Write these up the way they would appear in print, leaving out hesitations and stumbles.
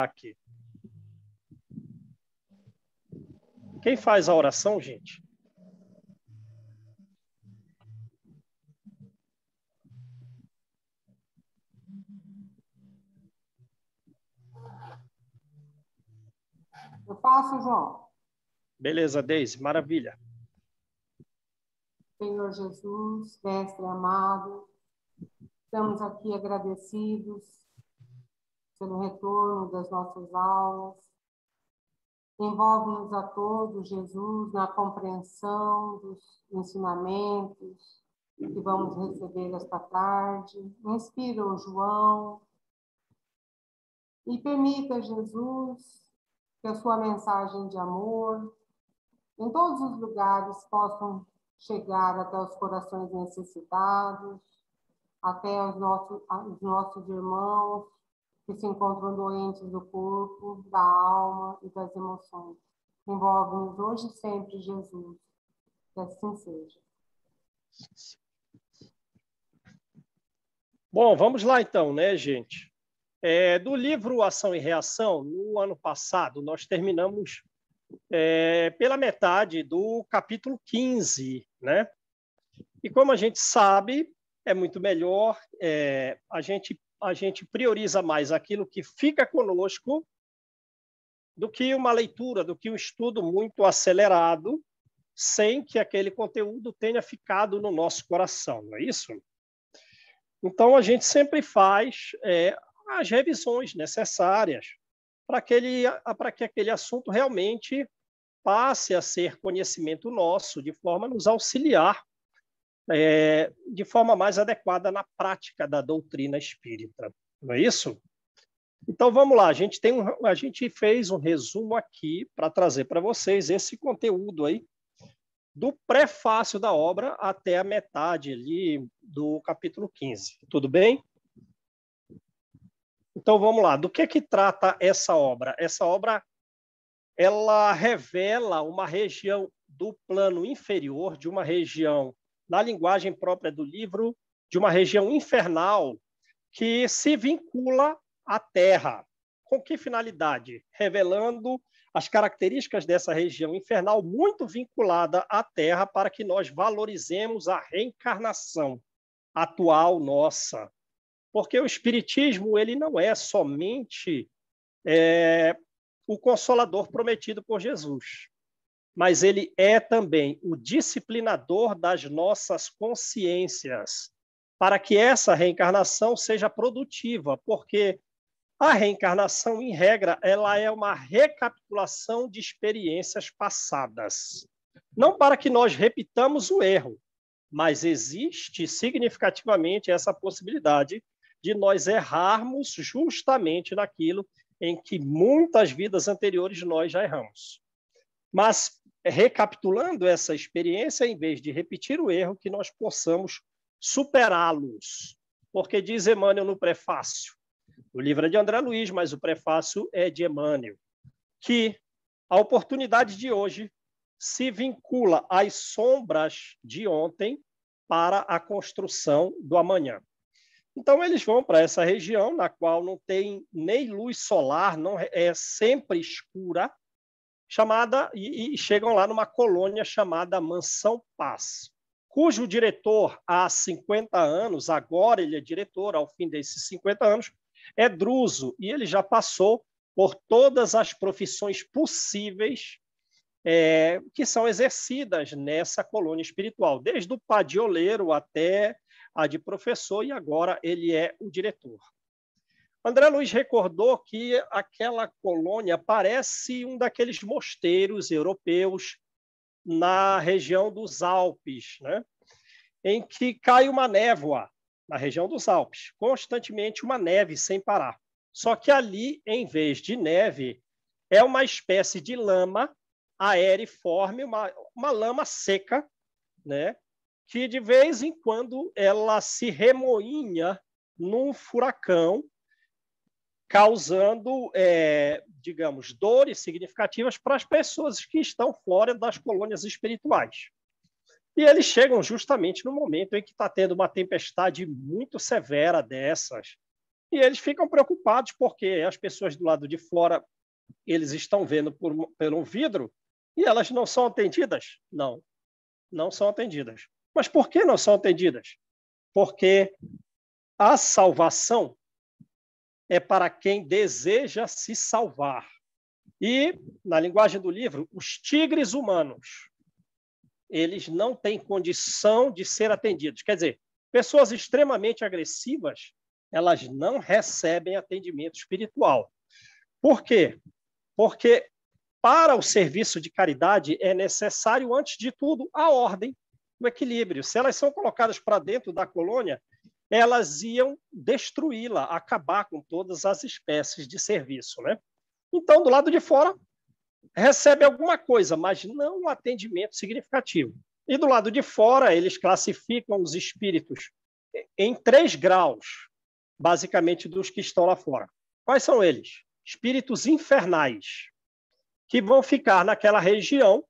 aqui. Quem faz a oração, gente? Eu faço, João. Beleza, Deise, maravilha. Senhor Jesus, Mestre amado, estamos aqui agradecidos pelo retorno das nossas aulas. Envolve-nos a todos, Jesus, na compreensão dos ensinamentos que vamos receber esta tarde. Inspira o João e permita, Jesus, que a sua mensagem de amor em todos os lugares possam chegar até os corações necessitados, até os nossos irmãos que se encontram doentes do corpo, da alma e das emoções. Envolve-nos hoje e sempre, Jesus. Que assim seja. Bom, vamos lá então, né, gente? Do livro Ação e Reação, no ano passado, nós terminamos pela metade do capítulo 15, né? E como a gente sabe, é muito melhor, a gente prioriza mais aquilo que fica conosco do que uma leitura, do que um estudo muito acelerado, sem que aquele conteúdo tenha ficado no nosso coração, não é isso? Então, a gente sempre faz as revisões necessárias para que aquele assunto realmente passe a ser conhecimento nosso, de forma a nos auxiliar de forma mais adequada na prática da doutrina espírita. Não é isso? Então, vamos lá. A gente fez um resumo aqui para trazer para vocês esse conteúdo aí, do prefácio da obra até a metade ali do capítulo 15. Tudo bem? Então, vamos lá. Do que trata essa obra? Essa obra, ela revela uma região do plano inferior, de uma região, na linguagem própria do livro, de uma região infernal que se vincula à Terra. Com que finalidade? Revelando as características dessa região infernal muito vinculada à Terra para que nós valorizemos a reencarnação atual nossa. Porque o Espiritismo ele não é somente o Consolador prometido por Jesus, mas ele é também o disciplinador das nossas consciências, para que essa reencarnação seja produtiva, porque a reencarnação, em regra, ela é uma recapitulação de experiências passadas. Não para que nós repitamos o erro, mas existe significativamente essa possibilidade de nós errarmos justamente naquilo em que muitas vidas anteriores nós já erramos. Mas, recapitulando essa experiência, em vez de repetir o erro, que nós possamos superá-los. Porque diz Emmanuel no prefácio, o livro é de André Luiz, mas o prefácio é de Emmanuel, que a oportunidade de hoje se vincula às sombras de ontem para a construção do amanhã. Então, eles vão para essa região, na qual não tem nem luz solar, não é sempre escura, e chegam lá numa colônia chamada Mansão Paz, cujo diretor, há 50 anos, agora ele é diretor, ao fim desses 50 anos, é Druso, e ele já passou por todas as profissões possíveis que são exercidas nessa colônia espiritual, desde o padioleiro até a de professor, e agora ele é o diretor. André Luiz recordou que aquela colônia parece um daqueles mosteiros europeus na região dos Alpes, né? Em que cai uma névoa na região dos Alpes, constantemente uma neve sem parar. Só que ali, em vez de neve, é uma espécie de lama aeriforme, uma lama seca, né? Que de vez em quando ela se remoinha num furacão, causando, digamos, dores significativas para as pessoas que estão fora das colônias espirituais. E eles chegam justamente no momento em que está tendo uma tempestade muito severa dessas, E eles ficam preocupados porque as pessoas do lado de fora, eles estão vendo pelo vidro e elas não são atendidas? Não, não são atendidas. Mas por que não são atendidas? Porque a salvação é para quem deseja se salvar. E, na linguagem do livro, os tigres humanos, eles não têm condição de ser atendidos. Quer dizer, pessoas extremamente agressivas, elas não recebem atendimento espiritual. Por quê? Porque para o serviço de caridade é necessário, antes de tudo, a ordem, o equilíbrio. Se elas são colocadas para dentro da colônia, elas iam destruí-la, acabar com todas as espécies de serviço, né? Então, do lado de fora, recebe alguma coisa, mas não um atendimento significativo. E do lado de fora, eles classificam os espíritos em 3 graus, basicamente, dos que estão lá fora. Quais são eles? Espíritos infernais, que vão ficar naquela região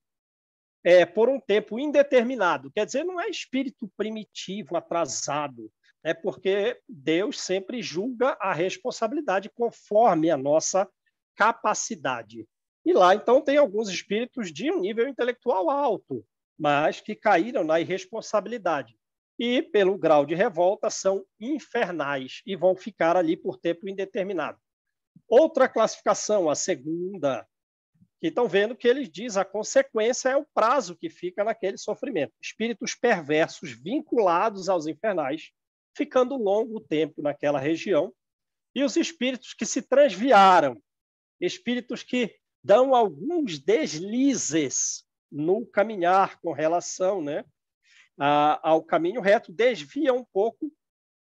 por um tempo indeterminado. Quer dizer, não é espírito primitivo, atrasado, é porque Deus sempre julga a responsabilidade conforme a nossa capacidade. E lá, então, tem alguns espíritos de um nível intelectual alto, mas que caíram na irresponsabilidade. E, pelo grau de revolta, são infernais e vão ficar ali por tempo indeterminado. Outra classificação, a segunda, que estão vendo que ele diz a consequência é o prazo que fica naquele sofrimento. Espíritos perversos vinculados aos infernais, ficando longo tempo naquela região, e os espíritos que se transviaram, espíritos que dão alguns deslizes no caminhar com relação, né, ao caminho reto, desviam um pouco,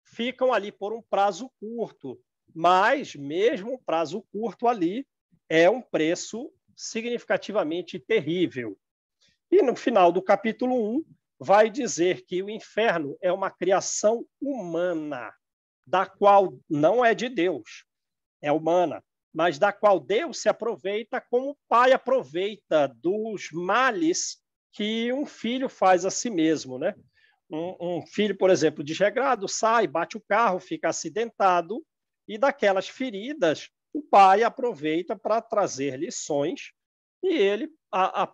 ficam ali por um prazo curto, mas mesmo um prazo curto ali é um preço significativamente terrível. E no final do capítulo 1, vai dizer que o inferno é uma criação humana, da qual não é de Deus, é humana, mas da qual Deus se aproveita como o pai aproveita dos males que um filho faz a si mesmo, né? Um filho, por exemplo, desregrado, sai, bate o carro, fica acidentado, e daquelas feridas, o pai aproveita para trazer lições e ele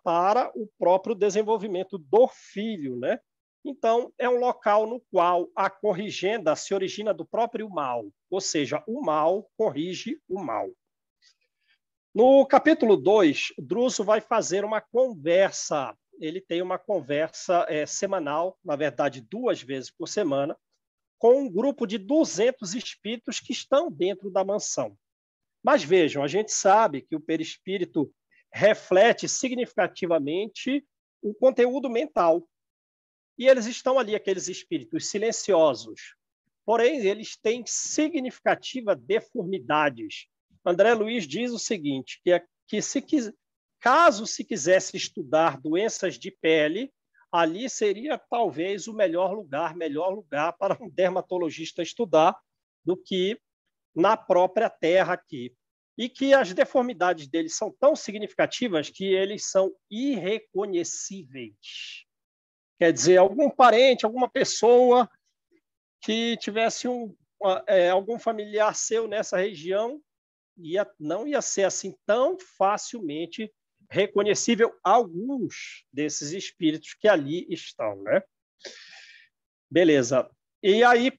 para o próprio desenvolvimento do filho, né? Então, é um local no qual a corrigenda se origina do próprio mal, ou seja, o mal corrige o mal. No capítulo 2, Druso vai fazer uma conversa, ele tem uma conversa semanal, na verdade, 2 vezes por semana, com um grupo de 200 espíritos que estão dentro da mansão. Mas vejam, a gente sabe que o perispírito reflete significativamente o conteúdo mental. E eles estão ali, aqueles espíritos silenciosos. Porém, eles têm significativas deformidades. André Luiz diz o seguinte, caso se quisesse estudar doenças de pele, ali seria talvez o melhor lugar para um dermatologista estudar do que na própria Terra aqui. E que as deformidades deles são tão significativas que eles são irreconhecíveis. Quer dizer, algum parente, alguma pessoa que tivesse algum familiar seu nessa região não ia ser assim tão facilmente reconhecível alguns desses espíritos que ali estão, né? Beleza. E aí,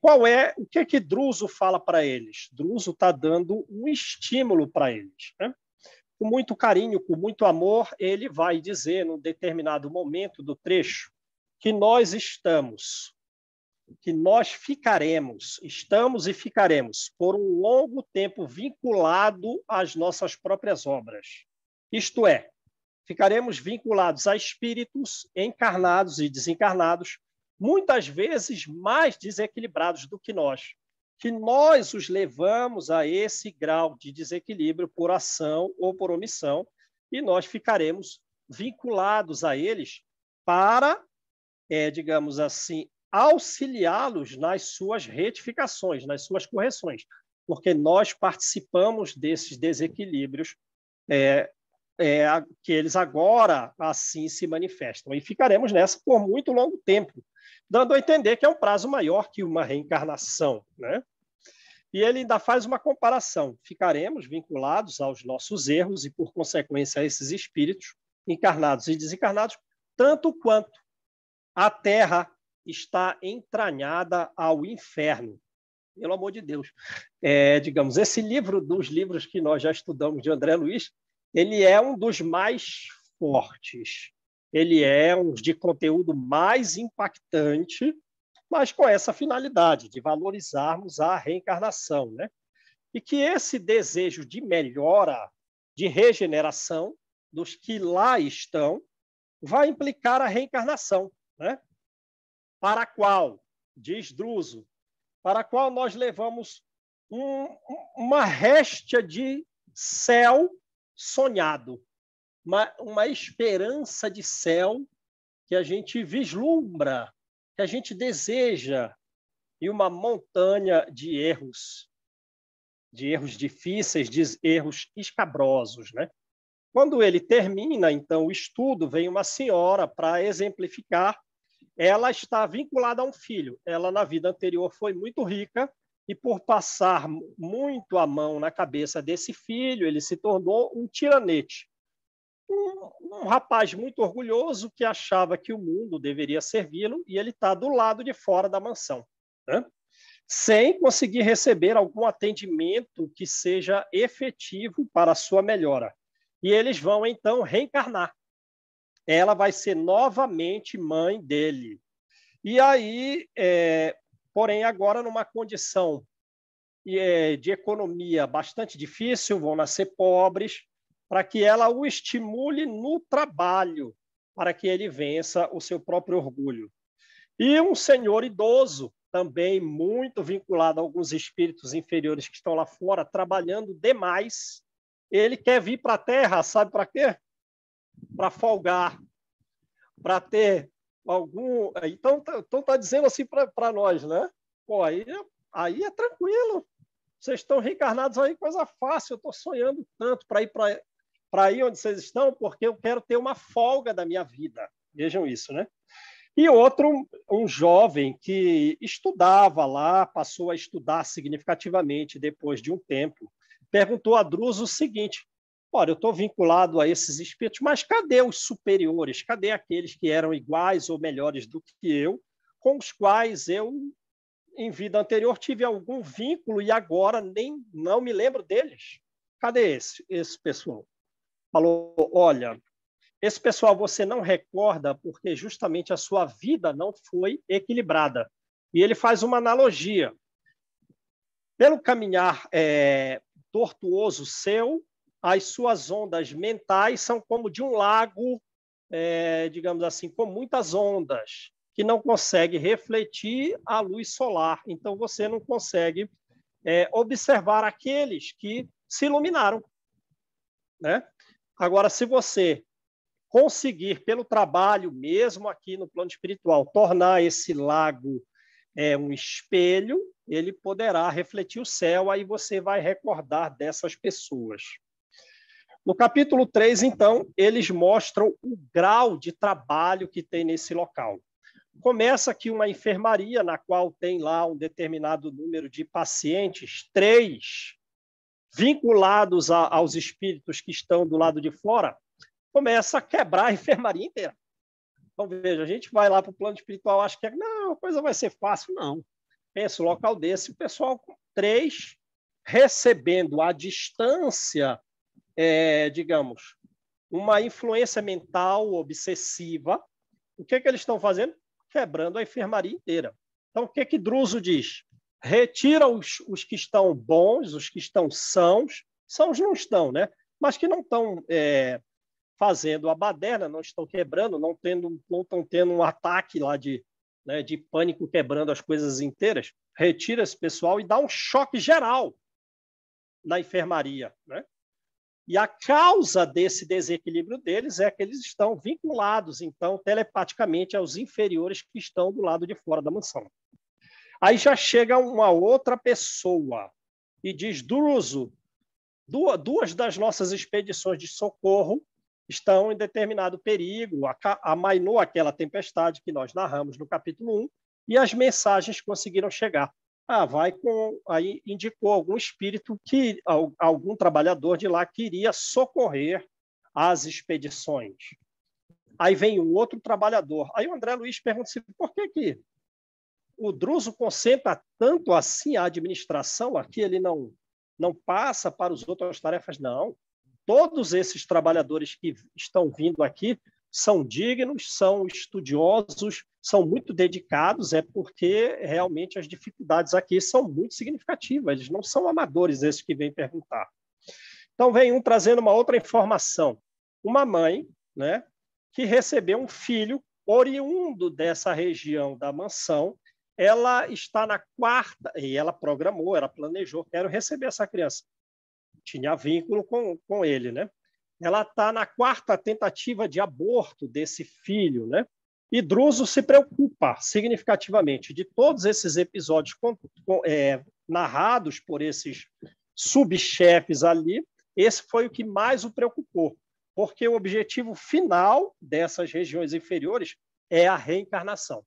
o que Druso fala para eles? Druso está dando um estímulo para eles, né? Com muito carinho, com muito amor, ele vai dizer, num determinado momento do trecho, que nós estamos e ficaremos por um longo tempo vinculado às nossas próprias obras. Isto é, ficaremos vinculados a espíritos encarnados e desencarnados, muitas vezes mais desequilibrados do que nós os levamos a esse grau de desequilíbrio por ação ou por omissão, e nós ficaremos vinculados a eles para, digamos assim, auxiliá-los nas suas retificações, nas suas correções, porque nós participamos desses desequilíbrios que eles agora assim se manifestam. E ficaremos nessa por muito longo tempo, dando a entender que é um prazo maior que uma reencarnação, né? E ele ainda faz uma comparação. Ficaremos vinculados aos nossos erros e, por consequência, a esses espíritos, encarnados e desencarnados, tanto quanto a Terra está entranhada ao inferno. Pelo amor de Deus. Digamos, esse livro, dos livros que nós já estudamos de André Luiz, ele é um dos mais fortes. Ele é um de conteúdo mais impactante, mas com essa finalidade de valorizarmos a reencarnação, né? E que esse desejo de melhora, de regeneração dos que lá estão, vai implicar a reencarnação, né? Para a qual, diz Druso, para a qual nós levamos uma réstia de céu sonhado, uma esperança de céu que a gente vislumbra, que a gente deseja, e uma montanha de erros difíceis, de erros escabrosos, né? Quando ele termina, então, o estudo, vem uma senhora para exemplificar. Ela está vinculada a um filho. Ela, na vida anterior, foi muito rica e, por passar muito a mão na cabeça desse filho, ele se tornou um tiranete. Um rapaz muito orgulhoso que achava que o mundo deveria servi-lo e ele está do lado de fora da mansão, né? Sem conseguir receber algum atendimento que seja efetivo para a sua melhora. E eles vão, então, reencarnar. Ela vai ser novamente mãe dele. E aí, porém, agora numa condição de economia bastante difícil, vão nascer pobres, para que ela o estimule no trabalho, para que ele vença o seu próprio orgulho. E um senhor idoso, também muito vinculado a alguns espíritos inferiores que estão lá fora, trabalhando demais, ele quer vir para a Terra, sabe para quê? Para folgar, para ter algum... Então, tá dizendo assim para nós, né? Pô, aí é tranquilo. Vocês estão reencarnados aí, coisa fácil. Eu estou sonhando tanto para ir para aí onde vocês estão, porque eu quero ter uma folga da minha vida. Vejam isso, né? E outro, um jovem que estudava lá, passou a estudar significativamente depois de um tempo, perguntou a Druso o seguinte: olha, eu estou vinculado a esses espíritos, mas cadê os superiores? Cadê aqueles que eram iguais ou melhores do que eu, com os quais eu, em vida anterior, tive algum vínculo e agora nem não me lembro deles? Cadê esse pessoal? Falou, olha, esse pessoal você não recorda porque justamente a sua vida não foi equilibrada. E ele faz uma analogia. Pelo caminhar tortuoso seu, as suas ondas mentais são como de um lago, digamos assim, com muitas ondas, que não consegue refletir a luz solar. Então, você não consegue observar aqueles que se iluminaram, né? Agora, se você conseguir, pelo trabalho mesmo aqui no plano espiritual, tornar esse lago um espelho, ele poderá refletir o céu, aí você vai recordar dessas pessoas. No capítulo 3, então, eles mostram o grau de trabalho que tem nesse local. Começa aqui uma enfermaria, na qual tem lá um determinado número de pacientes, 3 vinculados aos espíritos que estão do lado de fora, começa a quebrar a enfermaria inteira. Então, veja, a gente vai lá para o plano espiritual, acha que não, a coisa vai ser fácil. Não. Pensa, um local desse, o pessoal com 3 recebendo à distância, digamos, uma influência mental obsessiva. O que eles estão fazendo? Quebrando a enfermaria inteira. Então, o que Druso diz? Retira os que estão bons, os que estão sãos não estão, né? Mas que não estão fazendo a baderna, não estão quebrando, não estão tendo um ataque lá de pânico quebrando as coisas inteiras. Retira esse pessoal e dá um choque geral na enfermaria, né? E a causa desse desequilíbrio deles é que eles estão vinculados, então, telepaticamente aos inferiores que estão do lado de fora da mansão. Aí já chega uma outra pessoa e diz, Druso, 2 das nossas expedições de socorro estão em determinado perigo, amainou aquela tempestade que nós narramos no capítulo 1, e as mensagens conseguiram chegar. Aí indicou algum espírito, algum trabalhador de lá queria socorrer as expedições. Aí vem um outro trabalhador. Aí o André Luiz pergunta assim, por que o Druso concentra tanto assim a administração aqui, ele não passa para os outras tarefas? Não. Todos esses trabalhadores que estão vindo aqui são dignos, são estudiosos, são muito dedicados, é porque realmente as dificuldades aqui são muito significativas, eles não são amadores, esses que vêm perguntar. Então, vem um trazendo uma outra informação. Uma mãe, né, que recebeu um filho oriundo dessa região da mansão, ela está na quarta, e ela programou, ela planejou, quero receber essa criança. Tinha vínculo com ele, né? Ela está na quarta tentativa de aborto desse filho, né? E Druso se preocupa significativamente de todos esses episódios narrados por esses subchefes ali. Esse foi o que mais o preocupou, porque o objetivo final dessas regiões inferiores é a reencarnação,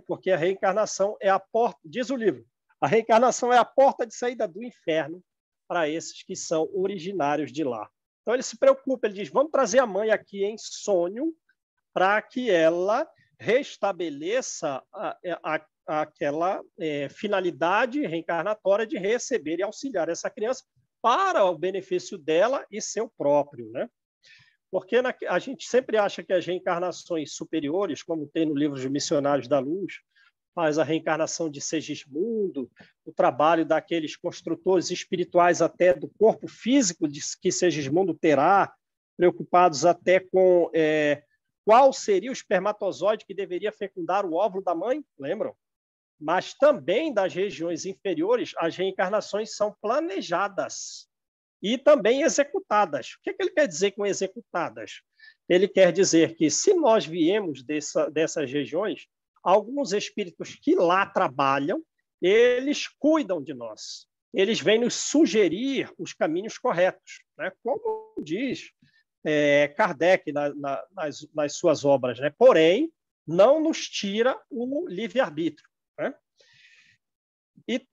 porque a reencarnação é a porta, diz o livro, a reencarnação é a porta de saída do inferno para esses que são originários de lá. Então, ele se preocupa, ele diz, vamos trazer a mãe aqui em sonho para que ela restabeleça aquela finalidade reencarnatória de receber e auxiliar essa criança para o benefício dela e seu próprio, né? Porque a gente sempre acha que as reencarnações superiores, como tem no livro dos Missionários da Luz, faz a reencarnação de Segismundo, o trabalho daqueles construtores espirituais até do corpo físico que Segismundo terá, preocupados até com qual seria o espermatozoide que deveria fecundar o óvulo da mãe, lembram? Mas também das regiões inferiores, as reencarnações são planejadas e também executadas. O que ele quer dizer com executadas? Ele quer dizer que, se nós viemos dessas regiões, alguns espíritos que lá trabalham, eles cuidam de nós. Eles vêm nos sugerir os caminhos corretos, né? Como diz Kardec nas suas obras, né? Porém, não nos tira o livre-arbítrio, né?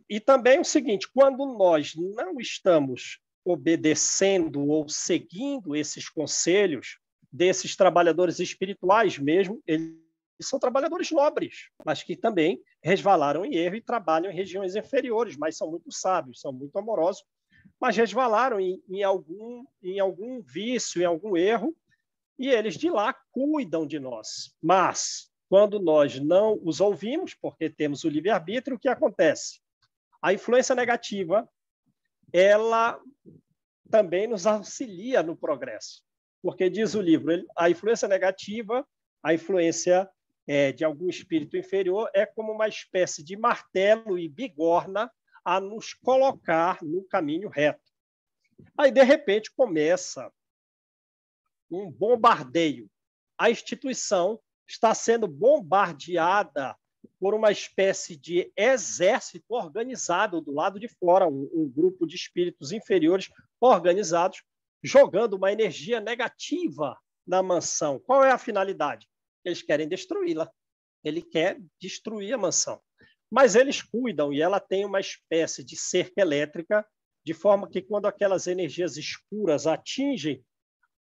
E também o seguinte, quando nós não estamos obedecendo ou seguindo esses conselhos desses trabalhadores espirituais mesmo, eles são trabalhadores nobres, mas que também resvalaram em erro e trabalham em regiões inferiores, mas são muito sábios, são muito amorosos, mas resvalaram em algum vício, em algum erro, e eles de lá cuidam de nós. Mas, quando nós não os ouvimos, porque temos o livre-arbítrio, o que acontece? A influência negativa, ela também nos auxilia no progresso, porque diz o livro, a influência negativa, a influência de algum espírito inferior é como uma espécie de martelo e bigorna a nos colocar no caminho reto. Aí, de repente, começa um bombardeio. A instituição está sendo bombardeada por uma espécie de exército organizado do lado de fora, um grupo de espíritos inferiores organizados, jogando uma energia negativa na mansão. Qual é a finalidade? Eles querem destruí-la. Ele quer destruir a mansão. Mas eles cuidam, e ela tem uma espécie de cerca elétrica, de forma que, quando aquelas energias escuras atingem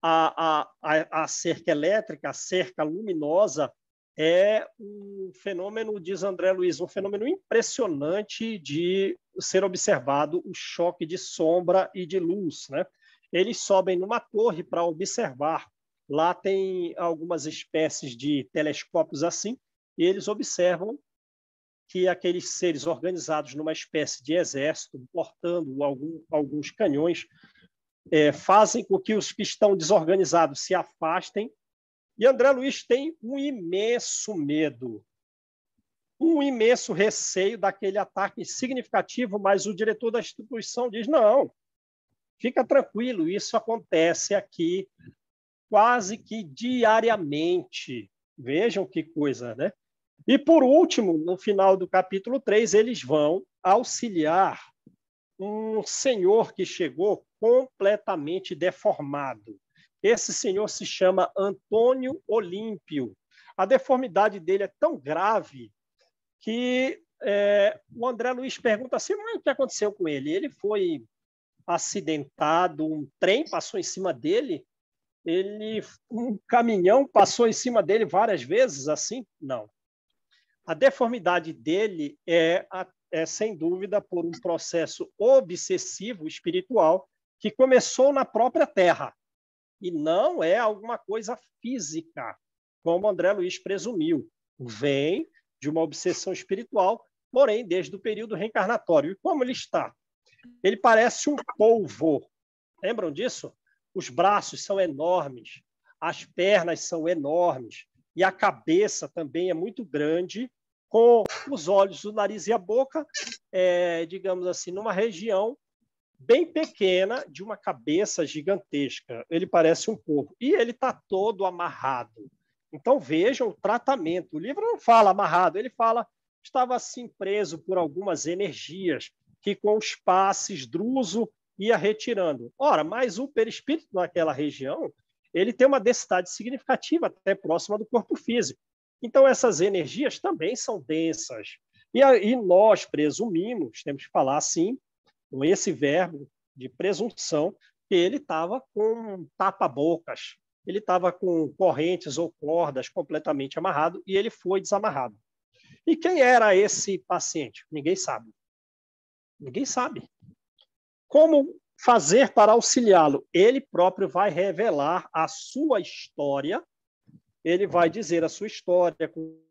a cerca elétrica, a cerca luminosa, é um fenômeno, diz André Luiz, um fenômeno impressionante de ser observado, o choque de sombra e de luz, né? Eles sobem numa torre para observar. Lá tem algumas espécies de telescópios assim, e eles observam que aqueles seres organizados numa espécie de exército, portando alguns canhões, fazem com que os que estão desorganizados se afastem. E André Luiz tem um imenso medo, um imenso receio daquele ataque significativo, mas o diretor da instituição diz, não, fica tranquilo, isso acontece aqui quase que diariamente. Vejam que coisa, né? E, por último, no final do capítulo 3, eles vão auxiliar um senhor que chegou completamente deformado. Esse senhor se chama Antônio Olímpio. A deformidade dele é tão grave que o André Luiz pergunta assim, mas o que aconteceu com ele? Ele foi acidentado, um trem passou em cima dele, um caminhão passou em cima dele várias vezes, assim? Não. A deformidade dele é sem dúvida, por um processo obsessivo espiritual que começou na própria Terra. E não é alguma coisa física, como André Luiz presumiu. Vem de uma obsessão espiritual, porém, desde o período reencarnatório. E como ele está? Ele parece um polvo. Lembram disso? Os braços são enormes, as pernas são enormes, e a cabeça também é muito grande, com os olhos, o nariz e a boca, digamos assim, numa região bem pequena de uma cabeça gigantesca. Ele parece um porco. E ele está todo amarrado. Então, vejam o tratamento. O livro não fala amarrado, ele fala estava assim preso por algumas energias que com os passes Druso ia retirando. Ora, mas o perispírito naquela região, ele tem uma densidade significativa, até próxima do corpo físico. Então, essas energias também são densas. E nós presumimos, temos que falar assim, com esse verbo de presunção, que ele estava com tapa-bocas, ele estava com correntes ou cordas completamente amarrado e ele foi desamarrado. E quem era esse paciente? Ninguém sabe. Ninguém sabe. Como fazer para auxiliá-lo? Ele próprio vai revelar a sua história, ele vai dizer a sua história, com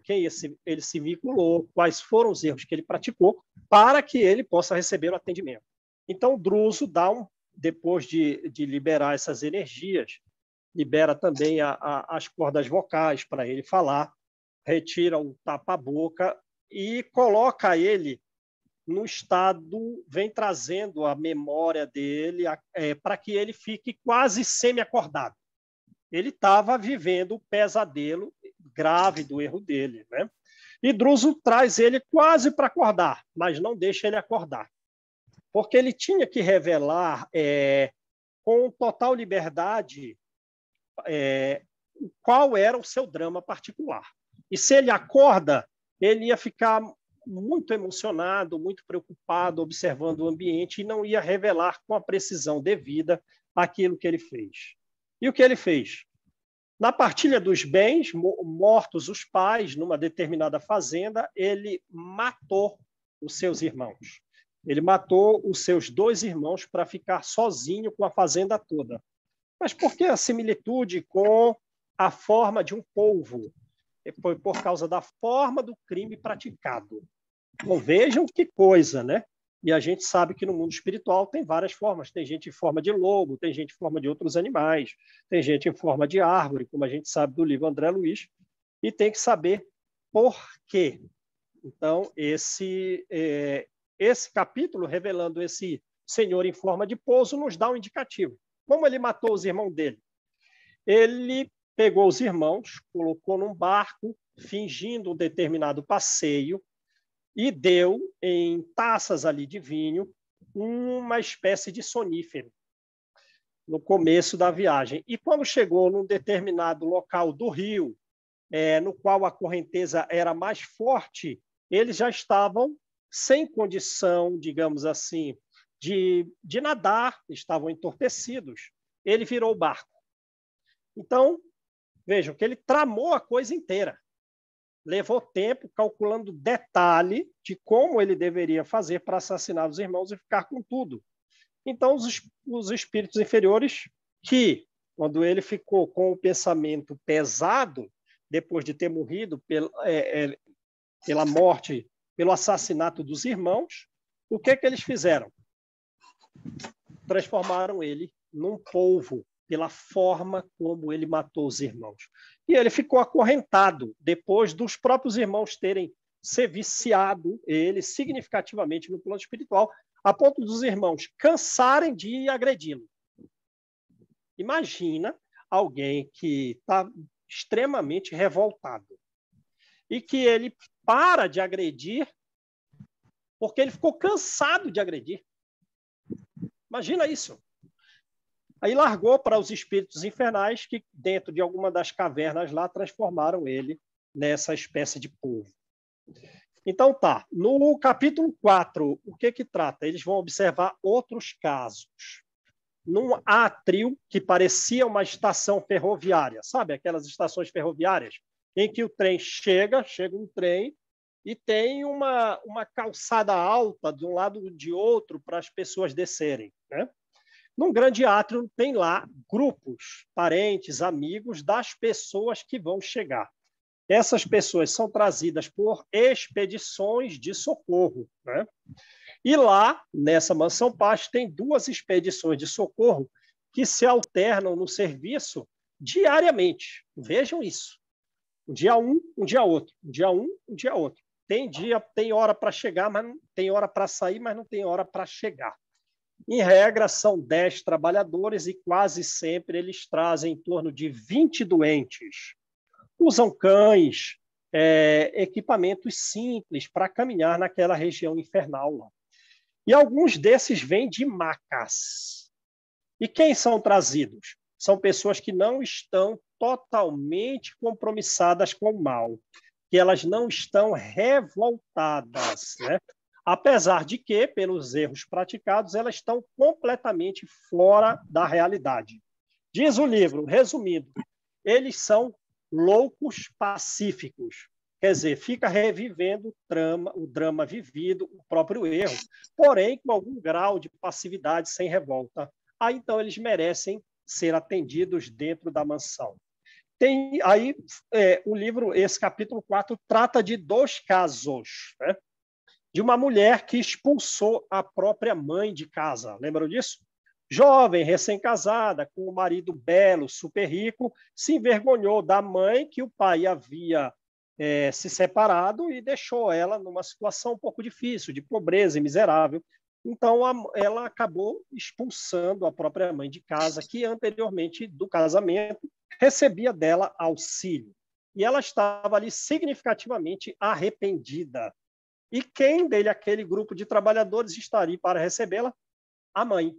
quem ele se vinculou, quais foram os erros que ele praticou, para que ele possa receber o atendimento. Então, o Druso dá depois de liberar essas energias, libera também as cordas vocais para ele falar, retira o tapa-boca e coloca ele no estado, vem trazendo a memória dele para que ele fique quase semi-acordado. Ele estava vivendo o pesadelo grave do erro dele, né? E Druso traz ele quase para acordar, mas não deixa ele acordar, porque ele tinha que revelar com total liberdade qual era o seu drama particular. E se ele acorda, ele ia ficar muito emocionado, muito preocupado, observando o ambiente e não ia revelar com a precisão devida aquilo que ele fez. E o que ele fez? Na partilha dos bens, mortos os pais, numa determinada fazenda, ele matou os seus irmãos. Ele matou os seus 2 irmãos para ficar sozinho com a fazenda toda. Mas por que a similitude com a forma de um polvo? Foi por causa da forma do crime praticado. Então, vejam que coisa, né? E a gente sabe que no mundo espiritual tem várias formas. Tem gente em forma de lobo, tem gente em forma de outros animais, tem gente em forma de árvore, como a gente sabe do livro André Luiz, e tem que saber por quê. Então, esse capítulo, revelando esse senhor em forma de pouso, nos dá um indicativo. Como ele matou os irmãos dele? Ele pegou os irmãos, colocou num barco, fingindo um determinado passeio, e deu em taças ali de vinho uma espécie de sonífero no começo da viagem. E quando chegou num determinado local do rio, no qual a correnteza era mais forte, eles já estavam sem condição, digamos assim, de nadar, estavam entorpecidos. Ele virou o barco. Então, vejam que ele tramou a coisa inteira. Levou tempo calculando detalhe de como ele deveria fazer para assassinar os irmãos e ficar com tudo. Então, os espíritos inferiores, que, quando ele ficou com o pensamento pesado, depois de ter morrido pela morte, pelo assassinato dos irmãos, o que eles fizeram? Transformaram ele num polvo, pela forma como ele matou os irmãos. E ele ficou acorrentado, depois dos próprios irmãos terem se viciado ele significativamente no plano espiritual, a ponto dos irmãos cansarem de agredi-lo. Imagina alguém que está extremamente revoltado e que ele para de agredir porque ele ficou cansado de agredir. Imagina isso. Aí largou para os espíritos infernais que, dentro de alguma das cavernas lá, transformaram ele nessa espécie de polvo. Então tá, no capítulo 4, o que trata? Eles vão observar outros casos. Num átrio que parecia uma estação ferroviária, sabe aquelas estações ferroviárias em que o trem chega um trem e tem uma calçada alta de um lado e de outro para as pessoas descerem, né? Num grande átrio tem lá grupos, parentes, amigos das pessoas que vão chegar. Essas pessoas são trazidas por expedições de socorro, né? E lá, nessa Mansão Paz, tem 2 expedições de socorro que se alternam no serviço diariamente. Vejam isso. Um dia um dia outro. Um dia um dia outro. Tem hora para chegar, mas não tem hora para sair, mas não tem hora para chegar. Em regra, são 10 trabalhadores e quase sempre eles trazem em torno de 20 doentes. Usam cães, equipamentos simples para caminhar naquela região infernal lá. E alguns desses vêm de macas. E quem são trazidos? São pessoas que não estão totalmente compromissadas com o mal, que elas não estão revoltadas, né? Apesar de que, pelos erros praticados, elas estão completamente fora da realidade. Diz o livro, resumindo, eles são loucos pacíficos. Quer dizer, fica revivendo o drama vivido, o próprio erro, porém com algum grau de passividade sem revolta. Aí, então, eles merecem ser atendidos dentro da mansão. O livro, esse capítulo 4, trata de 2 casos, né? De uma mulher que expulsou a própria mãe de casa. Lembram disso? Jovem, recém-casada, com um marido belo, super rico, se envergonhou da mãe que o pai havia se separado e deixou ela numa situação um pouco difícil, de pobreza e miserável. Então, ela acabou expulsando a própria mãe de casa, que anteriormente do casamento recebia dela auxílio. E ela estava ali significativamente arrependida. E quem dele, aquele grupo de trabalhadores, estaria para recebê-la? A mãe.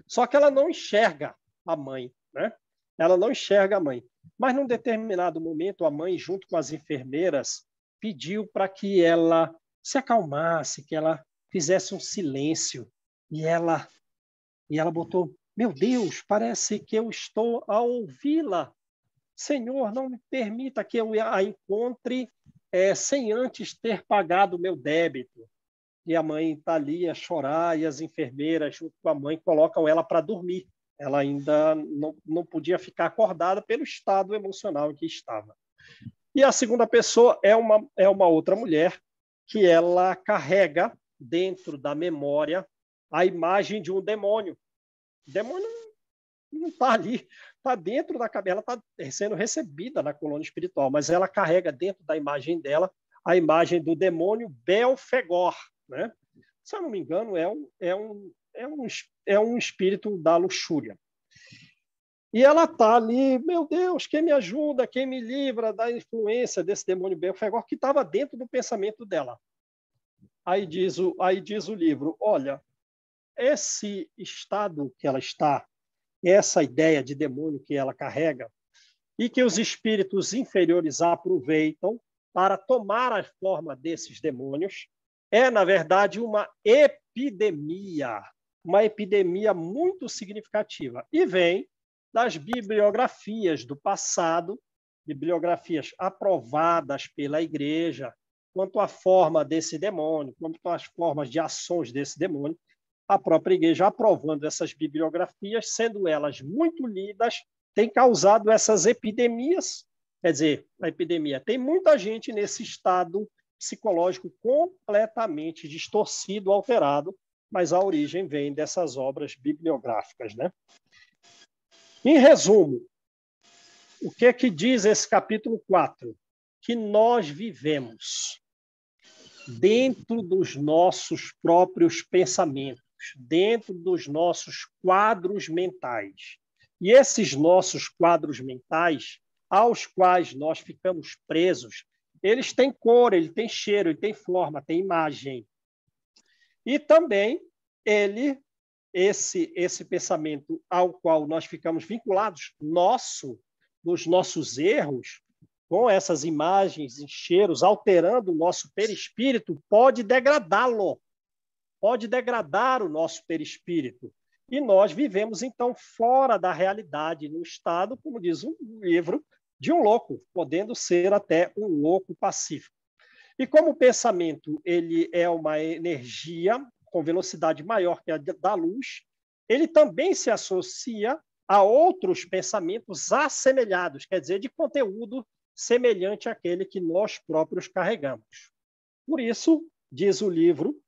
Só que ela não enxerga a mãe, né? Ela não enxerga a mãe. Mas, num determinado momento, a mãe, junto com as enfermeiras, pediu para que ela se acalmasse, que ela fizesse um silêncio. E ela botou, meu Deus, parece que eu estou a ouvi-la. Senhor, não me permita que eu a encontre sem antes ter pagado o meu débito. E a mãe está ali a chorar e as enfermeiras, junto com a mãe, colocam ela para dormir. Ela ainda não podia ficar acordada pelo estado emocional em que estava. E a segunda pessoa é uma outra mulher que ela carrega dentro da memória a imagem de um demônio. O demônio não está ali, está dentro da cabeça, ela está sendo recebida na colônia espiritual, mas ela carrega dentro da imagem dela a imagem do demônio Belfegor, né? Se eu não me engano, é um espírito da luxúria. E ela está ali, meu Deus, quem me ajuda, quem me livra da influência desse demônio Belfegor que estava dentro do pensamento dela. Aí diz o livro, olha, esse estado que ela está, essa ideia de demônio que ela carrega, e que os espíritos inferiores aproveitam para tomar a forma desses demônios, é, na verdade, uma epidemia muito significativa. E vem das bibliografias do passado, bibliografias aprovadas pela Igreja, quanto à forma desse demônio, quanto às formas de ações desse demônio, a própria Igreja aprovando essas bibliografias, sendo elas muito lidas, tem causado essas epidemias. Quer dizer, a epidemia tem muita gente nesse estado psicológico completamente distorcido, alterado, mas a origem vem dessas obras bibliográficas, né? Em resumo, o que diz esse capítulo 4? Que nós vivemos dentro dos nossos próprios pensamentos, dentro dos nossos quadros mentais. E esses nossos quadros mentais, aos quais nós ficamos presos, eles têm cor, ele tem cheiro, ele tem forma, tem imagem. E também esse pensamento ao qual nós ficamos vinculados, dos nossos erros, com essas imagens e cheiros, alterando o nosso perispírito, pode degradá-lo, pode degradar o nosso perispírito. E nós vivemos, então, fora da realidade, no estado, como diz o livro, de um louco, podendo ser até um louco pacífico. E como o pensamento ele é uma energia com velocidade maior que a da luz, ele também se associa a outros pensamentos assemelhados, quer dizer, de conteúdo semelhante àquele que nós próprios carregamos. Por isso, diz o livro,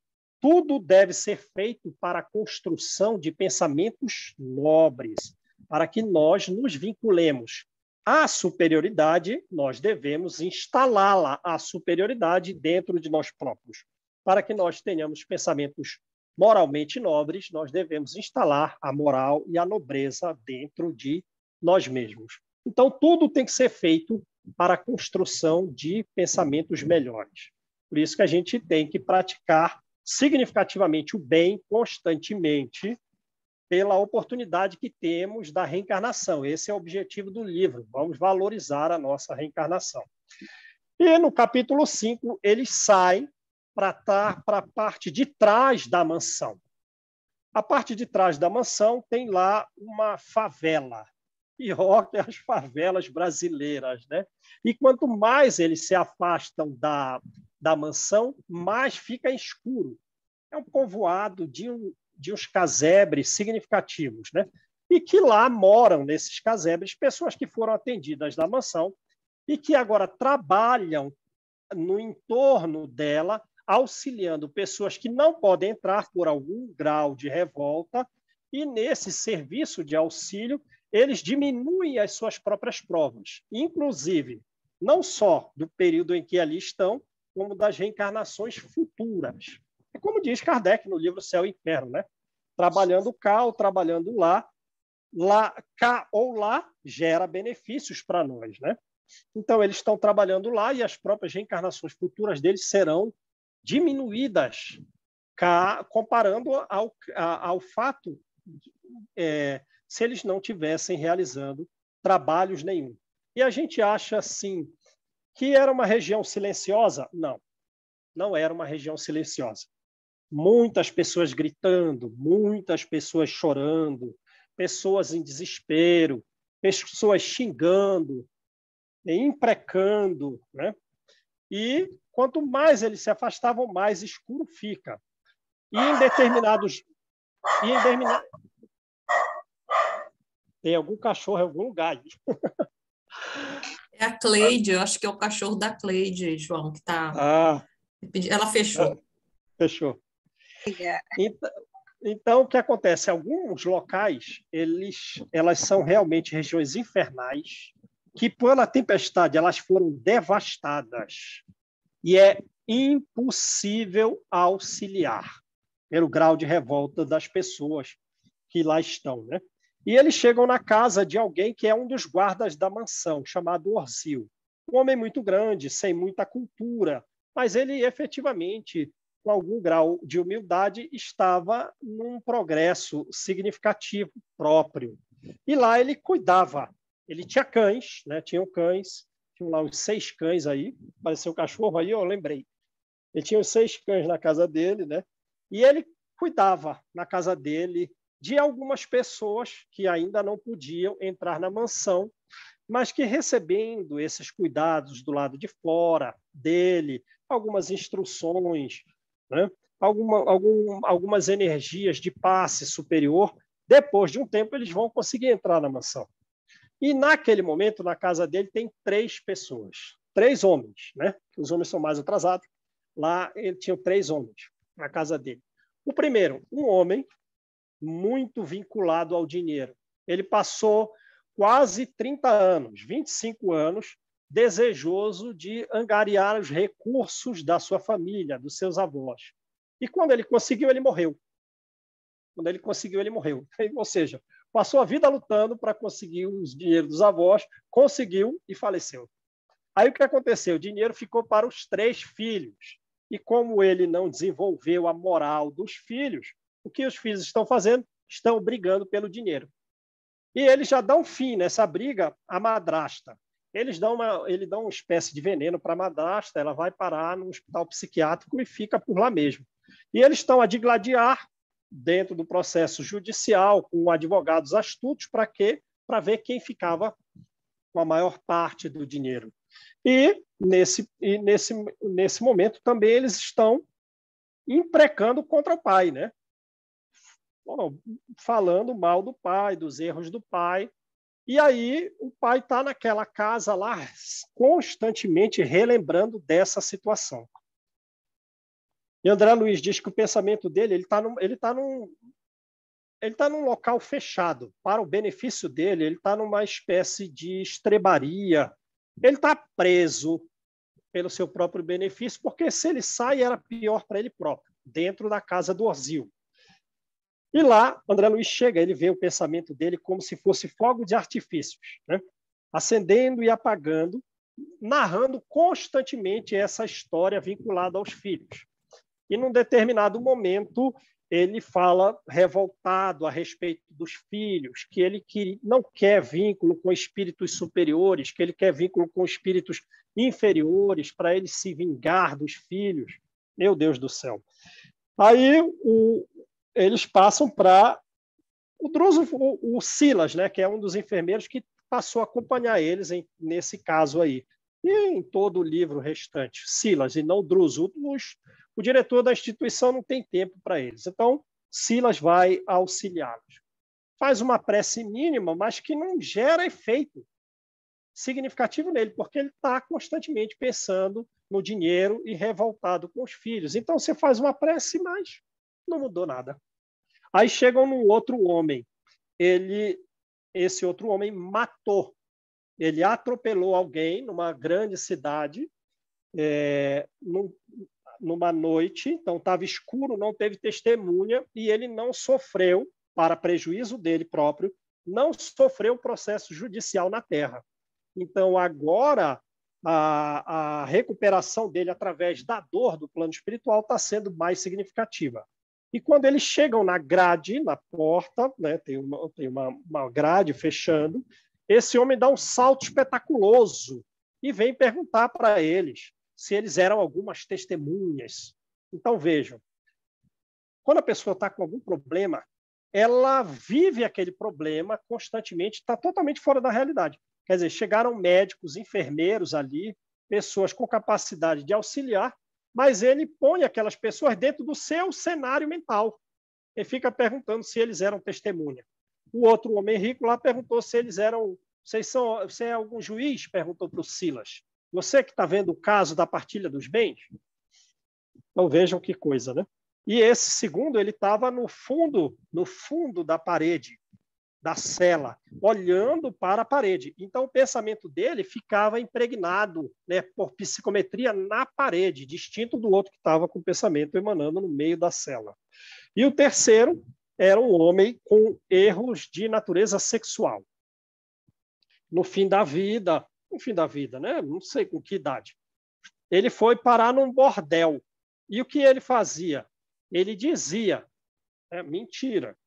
tudo deve ser feito para a construção de pensamentos nobres, para que nós nos vinculemos à superioridade, nós devemos instalá-la, a superioridade, dentro de nós próprios. Para que nós tenhamos pensamentos moralmente nobres, nós devemos instalar a moral e a nobreza dentro de nós mesmos. Então, tudo tem que ser feito para a construção de pensamentos melhores. Por isso que a gente tem que praticar significativamente o bem constantemente, pela oportunidade que temos da reencarnação. Esse é o objetivo do livro. Vamos valorizar a nossa reencarnação. E no capítulo 5, eles saem para a parte de trás da mansão. A parte de trás da mansão tem lá uma favela, pior que as favelas brasileiras, né? E quanto mais eles se afastam da mansão, mais fica escuro. É um povoado de uns casebres significativos, né? E que lá moram, nesses casebres, pessoas que foram atendidas na mansão e que agora trabalham no entorno dela, auxiliando pessoas que não podem entrar por algum grau de revolta, e nesse serviço de auxílio, eles diminuem as suas próprias provas, inclusive, não só do período em que ali estão, como das reencarnações futuras. É como diz Kardec no livro Céu e Inferno, né? Trabalhando cá ou trabalhando lá, cá ou lá gera benefícios para nós, né? Então, eles estão trabalhando lá e as próprias reencarnações futuras deles serão diminuídas, comparando ao fato se eles não tivessem realizando trabalhos nenhum. E a gente acha, assim, que era uma região silenciosa? Não, não era uma região silenciosa. Muitas pessoas gritando, muitas pessoas chorando, pessoas em desespero, pessoas xingando, imprecando, né? E quanto mais eles se afastavam, mais escuro fica. E em determinados... Tem algum cachorro em algum lugar aí. É a Cleide, eu acho que é o cachorro da Cleide, João, que está... Ela fechou. Fechou. Então, o que acontece? Alguns locais, elas são realmente regiões infernais, que, pela tempestade, elas foram devastadas. E é impossível auxiliar pelo grau de revolta das pessoas que lá estão, né? E eles chegam na casa de alguém que é um dos guardas da mansão, chamado Orzil. Um homem muito grande, sem muita cultura, mas ele efetivamente, com algum grau de humildade, estava num progresso significativo próprio. E lá ele cuidava. Ele tinha cães, né? Tinham lá uns 6 cães aí, apareceu um cachorro aí, eu lembrei. Ele tinha uns 6 cães na casa dele, né? E ele cuidava na casa dele de algumas pessoas que ainda não podiam entrar na mansão, mas que, recebendo esses cuidados do lado de fora dele, algumas instruções, né? Algumas energias de passe superior, depois de um tempo eles vão conseguir entrar na mansão. E naquele momento, na casa dele, tem 3 pessoas, 3 homens, né? Os homens são mais atrasados. Lá ele tinha 3 homens na casa dele. O primeiro, um homem muito vinculado ao dinheiro. Ele passou quase 30 anos, 25 anos, desejoso de angariar os recursos da sua família, dos seus avós. E quando ele conseguiu, ele morreu. Quando ele conseguiu, ele morreu. Ou seja, passou a vida lutando para conseguir os dinheiros dos avós, conseguiu e faleceu. Aí o que aconteceu? O dinheiro ficou para os 3 filhos. E como ele não desenvolveu a moral dos filhos, o que os filhos estão fazendo? Estão brigando pelo dinheiro. E eles já dão fim nessa briga à madrasta. Eles dão uma espécie de veneno para a madrasta, ela vai parar no hospital psiquiátrico e fica por lá mesmo. E eles estão a digladiar dentro do processo judicial com advogados astutos para quê? Para ver quem ficava com a maior parte do dinheiro. E nesse momento também eles estão imprecando contra o pai, né? Falando mal do pai, dos erros do pai. E aí o pai está naquela casa lá, constantemente relembrando dessa situação. E André Luiz diz que o pensamento dele ele tá num local fechado. Para o benefício dele, ele está numa espécie de estrebaria. Ele está preso pelo seu próprio benefício, porque se ele sai, era pior para ele próprio, dentro da casa do Orzil. E lá, André Luiz chega, ele vê o pensamento dele como se fosse fogo de artifícios, né? Acendendo e apagando, narrando constantemente essa história vinculada aos filhos. E num determinado momento, ele fala revoltado a respeito dos filhos, que ele não quer vínculo com espíritos superiores, que ele quer vínculo com espíritos inferiores para ele se vingar dos filhos. Meu Deus do céu. Aí eles passam para o Silas, né, que é um dos enfermeiros que passou a acompanhar eles nesse caso aí. E em todo o livro restante, Silas e não Druso. O diretor da instituição não tem tempo para eles. Então, Silas vai auxiliá-los. Faz uma prece mínima, mas que não gera efeito significativo nele, porque ele está constantemente pensando no dinheiro e revoltado com os filhos. Então, você faz uma prece, mas não mudou nada. Aí chegam num outro homem. Esse outro homem matou. Ele atropelou alguém numa grande cidade, numa noite, então estava escuro, não teve testemunha, e ele não sofreu, para prejuízo dele próprio, não sofreu processo judicial na terra. Então, agora, a recuperação dele através da dor do plano espiritual está sendo mais significativa. E quando eles chegam na grade, na porta, né, tem uma grade fechando, esse homem dá um salto espetaculoso e vem perguntar para eles se eles eram algumas testemunhas. Então, vejam, quando a pessoa está com algum problema, ela vive aquele problema constantemente, está totalmente fora da realidade. Quer dizer, chegaram médicos, enfermeiros ali, pessoas com capacidade de auxiliar, mas ele põe aquelas pessoas dentro do seu cenário mental. Ele fica perguntando se eles eram testemunha. O outro homem rico lá perguntou se eles eram... Você é algum juiz? Perguntou para o Silas. Você que está vendo o caso da partilha dos bens? Então vejam que coisa, né? E esse segundo, ele estava no fundo da parede, da cela, olhando para a parede. Então o pensamento dele ficava impregnado, né, por psicometria na parede, distinto do outro que estava com o pensamento emanando no meio da cela. E o terceiro era um homem com erros de natureza sexual. No fim da vida, né? Não sei com que idade, ele foi parar num bordel. E o que ele fazia? Ele dizia, mentira,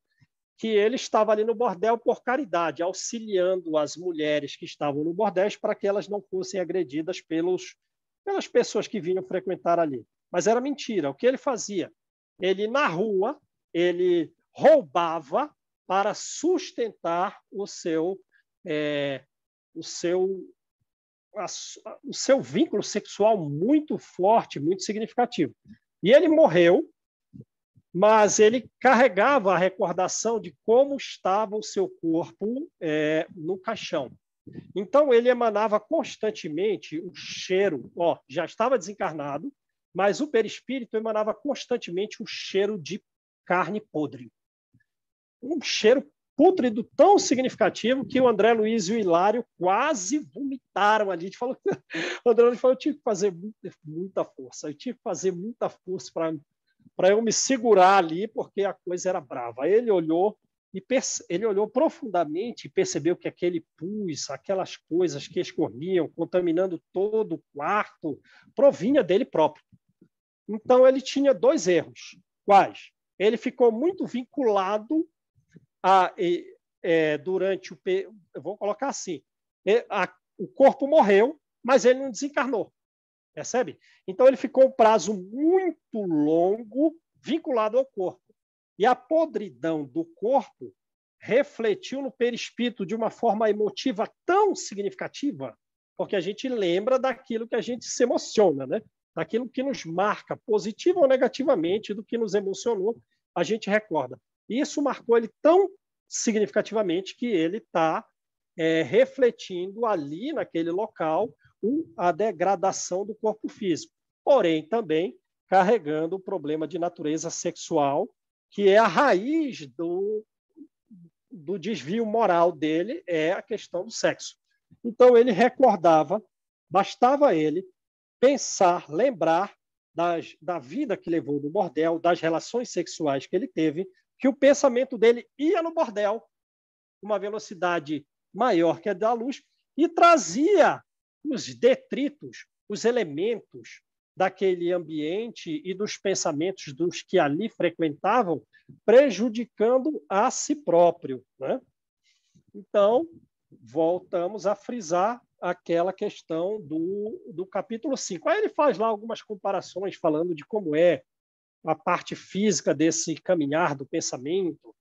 que ele estava ali no bordel por caridade, auxiliando as mulheres que estavam no bordel para que elas não fossem agredidas pelas pessoas que vinham frequentar ali. Mas era mentira. O que ele fazia? Ele, na rua, ele roubava para sustentar o seu vínculo sexual muito forte, muito significativo. E ele morreu, mas ele carregava a recordação de como estava o seu corpo no caixão. Então, ele emanava constantemente o cheiro, já estava desencarnado, mas o perispírito emanava constantemente o cheiro de carne podre. Um cheiro pútrido tão significativo que o André Luiz e o Hilário quase vomitaram ali. O André Luiz falou, eu tinha que fazer muita força, para eu me segurar ali, porque a coisa era brava. Ele olhou profundamente e percebeu que aquele pus, aquelas coisas que escorriam, contaminando todo o quarto, provinha dele próprio. Então, ele tinha dois erros. Quais? Ele ficou muito vinculado durante eu vou colocar assim, o corpo morreu, mas ele não desencarnou. Percebe? Então, ele ficou um prazo muito longo vinculado ao corpo. E a podridão do corpo refletiu no perispírito de uma forma emotiva tão significativa, porque a gente lembra daquilo que a gente se emociona, né? Daquilo que nos marca, positivo ou negativamente, do que nos emocionou, a gente recorda. E isso marcou ele tão significativamente que ele está refletindo ali, naquele local, a degradação do corpo físico. Porém, também carregando o problema de natureza sexual, que é a raiz do desvio moral dele, é a questão do sexo. Então, ele recordava, bastava ele pensar, lembrar da vida que levou no bordel, das relações sexuais que ele teve, que o pensamento dele ia no bordel, uma velocidade maior que a da luz, e trazia os detritos, os elementos daquele ambiente e dos pensamentos dos que ali frequentavam, prejudicando a si próprio, né? Então, voltamos a frisar aquela questão do capítulo 5. Aí ele faz lá algumas comparações, falando de como é a parte física desse caminhar do pensamento,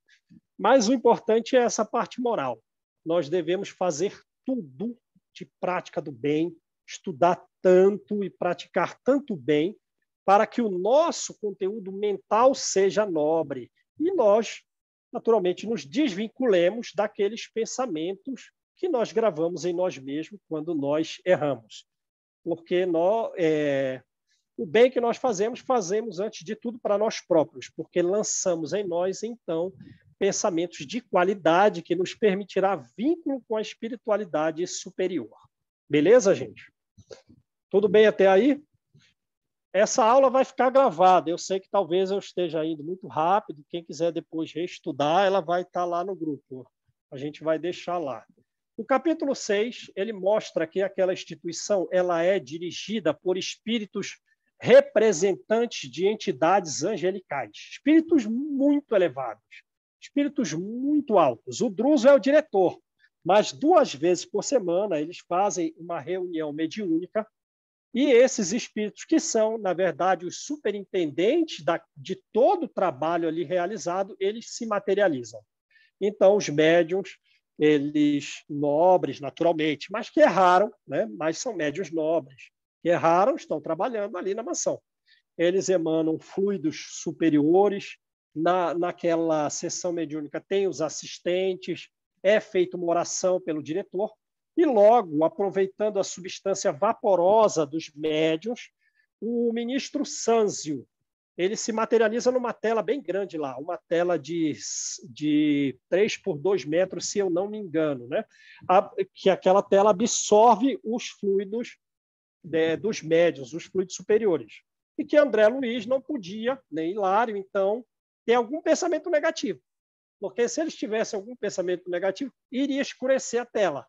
mas o importante é essa parte moral. Nós devemos fazer tudo de prática do bem, estudar tanto e praticar tanto bem para que o nosso conteúdo mental seja nobre e nós, naturalmente, nos desvinculemos daqueles pensamentos que nós gravamos em nós mesmos quando nós erramos. Porque o bem que nós fazemos antes de tudo para nós próprios, porque lançamos em nós, então, pensamentos de qualidade que nos permitirá vínculo com a espiritualidade superior. Beleza, gente? Tudo bem até aí? Essa aula vai ficar gravada. Eu sei que talvez eu esteja indo muito rápido. Quem quiser depois reestudar, ela vai estar lá no grupo. A gente vai deixar lá. O capítulo 6, ele mostra que aquela instituição ela é dirigida por espíritos representantes de entidades angelicais, espíritos muito elevados, espíritos muito altos. O Druso é o diretor, mas 2 vezes por semana eles fazem uma reunião mediúnica e esses espíritos, que são, na verdade, os superintendentes de todo o trabalho ali realizado, eles se materializam. Então, os médiuns, eles nobres, naturalmente, mas que erraram, né? Mas são médiuns nobres, que erraram, estão trabalhando ali na mansão. Eles emanam fluidos superiores, naquela sessão mediúnica tem os assistentes, é feita uma oração pelo diretor, e logo, aproveitando a substância vaporosa dos médiuns, o ministro Sânzio, ele se materializa numa tela bem grande lá, uma tela de 3 por 2 metros, se eu não me engano, né? Que aquela tela absorve os fluidos dos médiuns, os fluidos superiores. E que André Luiz não podia, nem Hilário, então, ter algum pensamento negativo. Porque se eles tivessem algum pensamento negativo, iria escurecer a tela.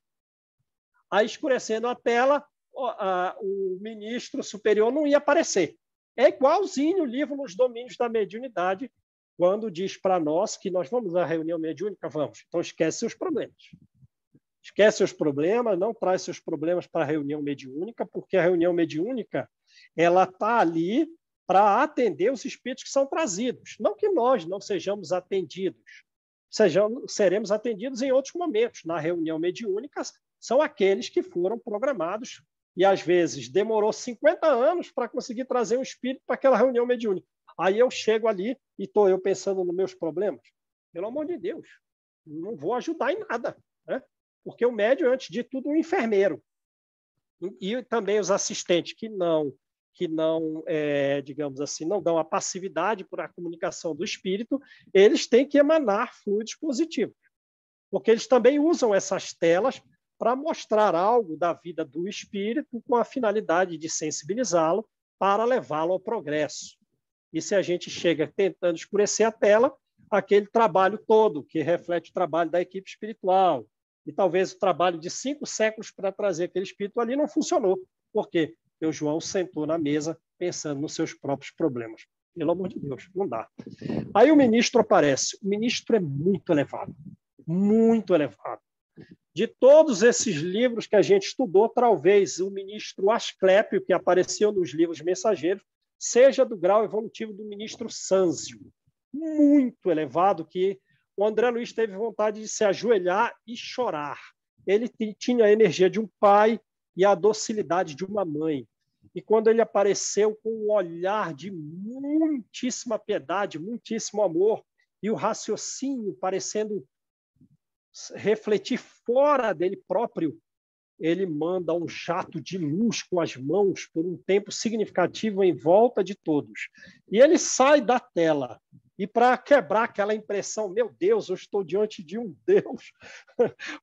Aí, escurecendo a tela, o ministro superior não ia aparecer. É igualzinho o livro Nos Domínios da Mediunidade, quando diz para nós que nós vamos à reunião mediúnica, vamos. Então, esquece seus problemas. Esquece seus problemas, não traz seus problemas para a reunião mediúnica, porque a reunião mediúnica ela está ali para atender os espíritos que são trazidos. Não que nós não sejamos atendidos. Seremos atendidos em outros momentos. Na reunião mediúnica, são aqueles que foram programados e, às vezes, demorou 50 anos para conseguir trazer um espírito para aquela reunião mediúnica. Aí eu chego ali e estou eu pensando nos meus problemas. Pelo amor de Deus, não vou ajudar em nada, né? Porque o médium é, antes de tudo, um enfermeiro. E também os assistentes que não digamos assim, não dão a passividade por a comunicação do espírito, eles têm que emanar fluidos positivos. Porque eles também usam essas telas para mostrar algo da vida do espírito com a finalidade de sensibilizá-lo para levá-lo ao progresso. E se a gente chega tentando escurecer a tela, aquele trabalho todo, que reflete o trabalho da equipe espiritual, e talvez o trabalho de 5 séculos para trazer aquele espírito ali não funcionou. Por quê? Porque o João sentou na mesa pensando nos seus próprios problemas. Pelo amor de Deus, não dá. Aí o ministro aparece. O ministro é muito elevado. Muito elevado. De todos esses livros que a gente estudou, talvez o ministro Asclépio, que apareceu nos livros mensageiros, seja do grau evolutivo do ministro Sâncio, muito elevado, que o André Luiz teve vontade de se ajoelhar e chorar. Ele tinha a energia de um pai e a docilidade de uma mãe. E quando ele apareceu com um olhar de muitíssima piedade, muitíssimo amor, e o raciocínio parecendo refletir fora dele próprio, ele manda um jato de luz com as mãos por um tempo significativo em volta de todos. E ele sai da tela. E para quebrar aquela impressão, meu Deus, eu estou diante de um Deus,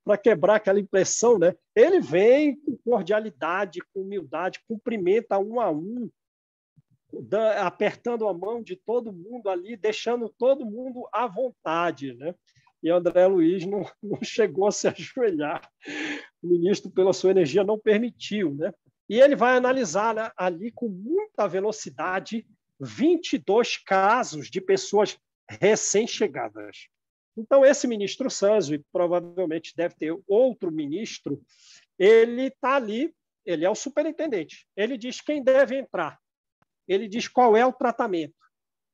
para quebrar aquela impressão, né? Ele vem com cordialidade, com humildade, cumprimenta um a um, apertando a mão de todo mundo ali, deixando todo mundo à vontade, né? E André Luiz não chegou a se ajoelhar. O ministro, pela sua energia, não permitiu, né? E ele vai analisar, né, ali com muita velocidade 22 casos de pessoas recém-chegadas. Então, esse ministro Sâncio, e provavelmente deve ter outro ministro, ele está ali, ele é o superintendente. Ele diz quem deve entrar. Ele diz qual é o tratamento.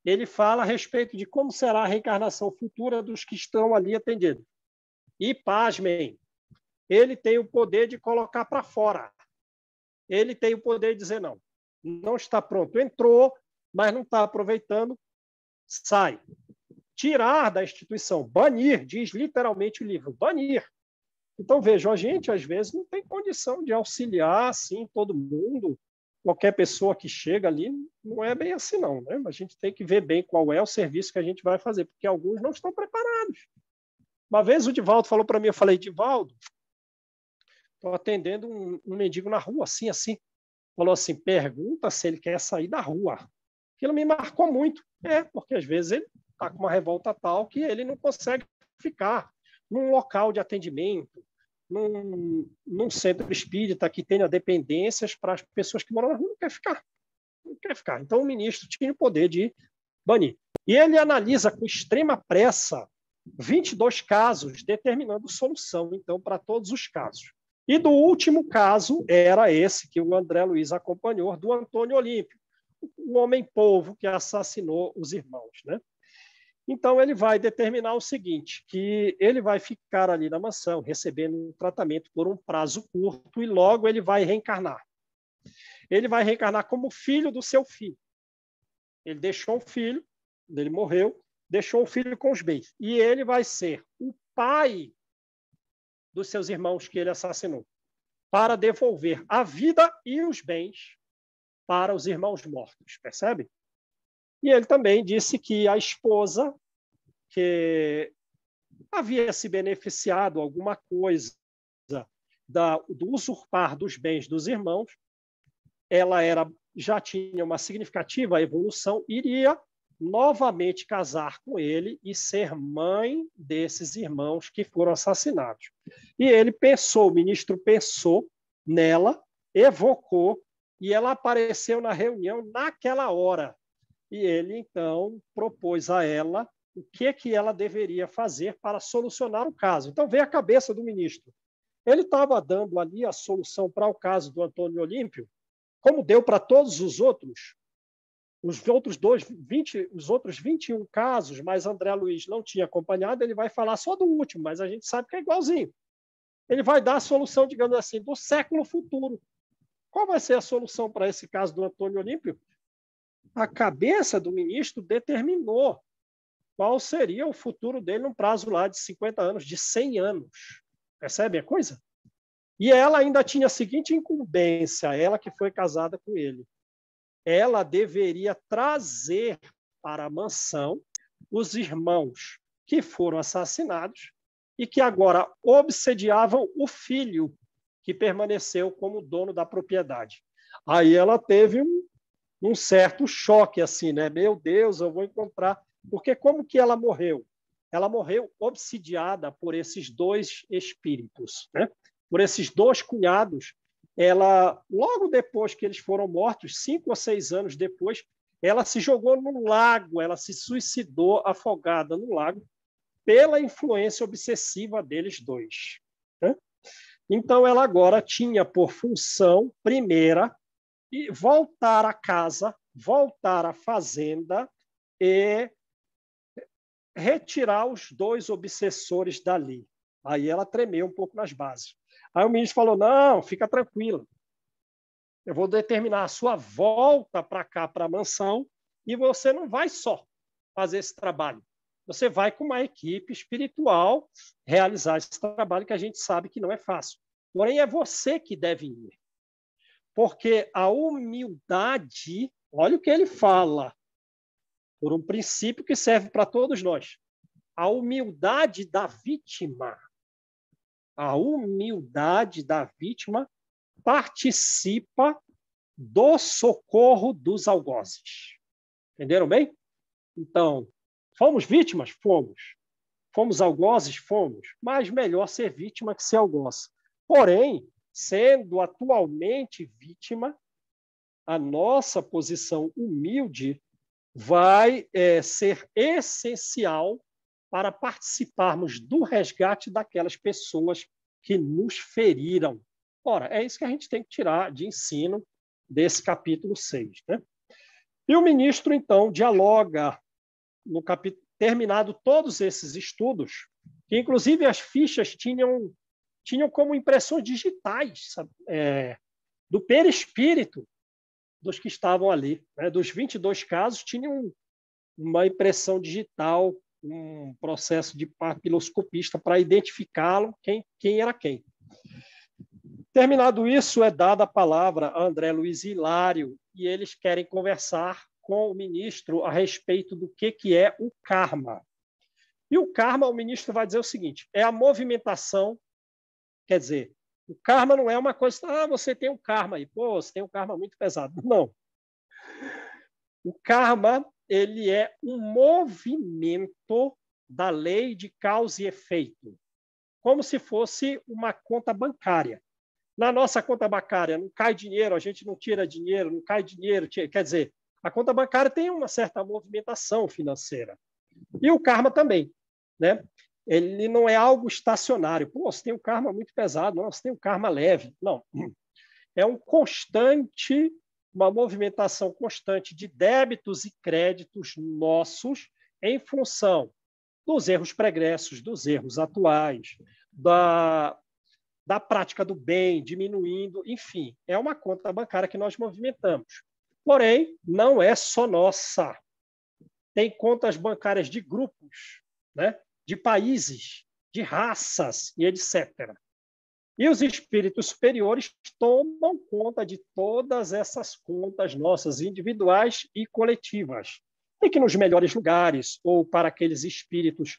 Ele fala a respeito de como será a reencarnação futura dos que estão ali atendidos. E, pasmem, ele tem o poder de colocar para fora. Ele tem o poder de dizer não. Não está pronto. Entrou, mas não está aproveitando, sai. Tirar da instituição, banir, diz literalmente o livro, banir. Então, vejam, a gente, às vezes, não tem condição de auxiliar assim, todo mundo. Qualquer pessoa que chega ali, não é bem assim, não, né? A gente tem que ver bem qual é o serviço que a gente vai fazer, porque alguns não estão preparados. Uma vez o Divaldo falou para mim, eu falei, Divaldo, estou atendendo um mendigo na rua, assim, assim. Falou assim, pergunta se ele quer sair da rua. Aquilo me marcou muito. Porque às vezes ele está com uma revolta tal que ele não consegue ficar num local de atendimento, num centro espírita que tenha dependências para as pessoas que moram na rua, não quer ficar. Não quer ficar. Então o ministro tinha o poder de banir. E ele analisa com extrema pressa 22 casos, determinando solução, então, para todos os casos. E do último caso era esse que o André Luiz acompanhou, do Antônio Olímpio, o homem-polvo que assassinou os irmãos, né? Então, ele vai determinar o seguinte, que ele vai ficar ali na mansão, recebendo um tratamento por um prazo curto, e logo ele vai reencarnar. Ele vai reencarnar como filho do seu filho. Ele deixou um filho, ele morreu, deixou o filho com os bens. E ele vai ser o pai dos seus irmãos que ele assassinou, para devolver a vida e os bens para os irmãos mortos, percebe? E ele também disse que a esposa, que havia se beneficiado alguma coisa do usurpar dos bens dos irmãos, ela já tinha uma significativa evolução, iria novamente casar com ele e ser mãe desses irmãos que foram assassinados. E ele pensou, o ministro pensou nela, evocou, e ela apareceu na reunião naquela hora. E ele, então, propôs a ela o que ela deveria fazer para solucionar o caso. Então, veio a cabeça do ministro. Ele estava dando ali a solução para o caso do Antônio Olímpio, como deu para todos os outros. Os outros 21 casos, mas André Luiz não tinha acompanhado, ele vai falar só do último, mas a gente sabe que é igualzinho. Ele vai dar a solução, digamos assim, do século futuro. Qual vai ser a solução para esse caso do Antônio Olímpio? A cabeça do ministro determinou qual seria o futuro dele num prazo lá de 50 anos, de 100 anos. Percebe a coisa? E ela ainda tinha a seguinte incumbência, ela que foi casada com ele. Ela deveria trazer para a mansão os irmãos que foram assassinados e que agora obsediavam o filho que permaneceu como dono da propriedade. Aí ela teve um certo choque, assim, né? Meu Deus, eu vou encontrar... Porque como que ela morreu? Ela morreu obsidiada por esses dois espíritos, né? Por esses dois cunhados. Ela, logo depois que eles foram mortos, 5 ou 6 anos depois, ela se jogou no lago, ela se suicidou afogada no lago pela influência obsessiva deles dois. né? Então, ela agora tinha por função primeira voltar à casa, voltar à fazenda e retirar os 2 obsessores dali. Aí ela tremeu um pouco nas bases. Aí o ministro falou, não, fica tranquila. Eu vou determinar a sua volta para cá, para a mansão, e você não vai só fazer esse trabalho. Você vai com uma equipe espiritual realizar esse trabalho que a gente sabe que não é fácil. Porém, é você que deve ir. Porque a humildade, olha o que ele fala, por um princípio que serve para todos nós. A humildade da vítima participa do socorro dos algozes. Entenderam bem? Então, fomos vítimas? Fomos. Fomos algozes? Fomos. Mas melhor ser vítima que ser algoz. Porém, sendo atualmente vítima, a nossa posição humilde vai ser essencial para participarmos do resgate daquelas pessoas que nos feriram. Ora, é isso que a gente tem que tirar de ensino desse capítulo 6. Né? E o ministro, então, dialoga, no terminado todos esses estudos, que inclusive as fichas tinham como impressões digitais, sabe? Do perispírito dos que estavam ali. Né? Dos 22 casos, tinham uma impressão digital, um processo de papiloscopista para identificá-lo, quem era quem. Terminado isso, é dada a palavra a André Luiz e Hilário, e eles querem conversar com o ministro a respeito do que é o karma. E o karma, o ministro vai dizer o seguinte, é a movimentação, quer dizer, o karma não é uma coisa, você tem um karma aí, pô, você tem um karma muito pesado. Não. O karma, ele é um movimento da lei de causa e efeito, como se fosse uma conta bancária. Na nossa conta bancária não cai dinheiro, a gente não tira dinheiro, não cai dinheiro, quer dizer, a conta bancária tem uma certa movimentação financeira. E o karma também, né? Ele não é algo estacionário. Pô, você tem um karma muito pesado, não, você tem um karma leve. Não. É uma movimentação constante de débitos e créditos nossos em função dos erros pregressos, dos erros atuais, da prática do bem, diminuindo, enfim, é uma conta bancária que nós movimentamos. Porém, não é só nossa. Tem contas bancárias de grupos, né? De países, de raças e etc. E os espíritos superiores tomam conta de todas essas contas nossas, individuais e coletivas. E que nos melhores lugares, ou para aqueles espíritos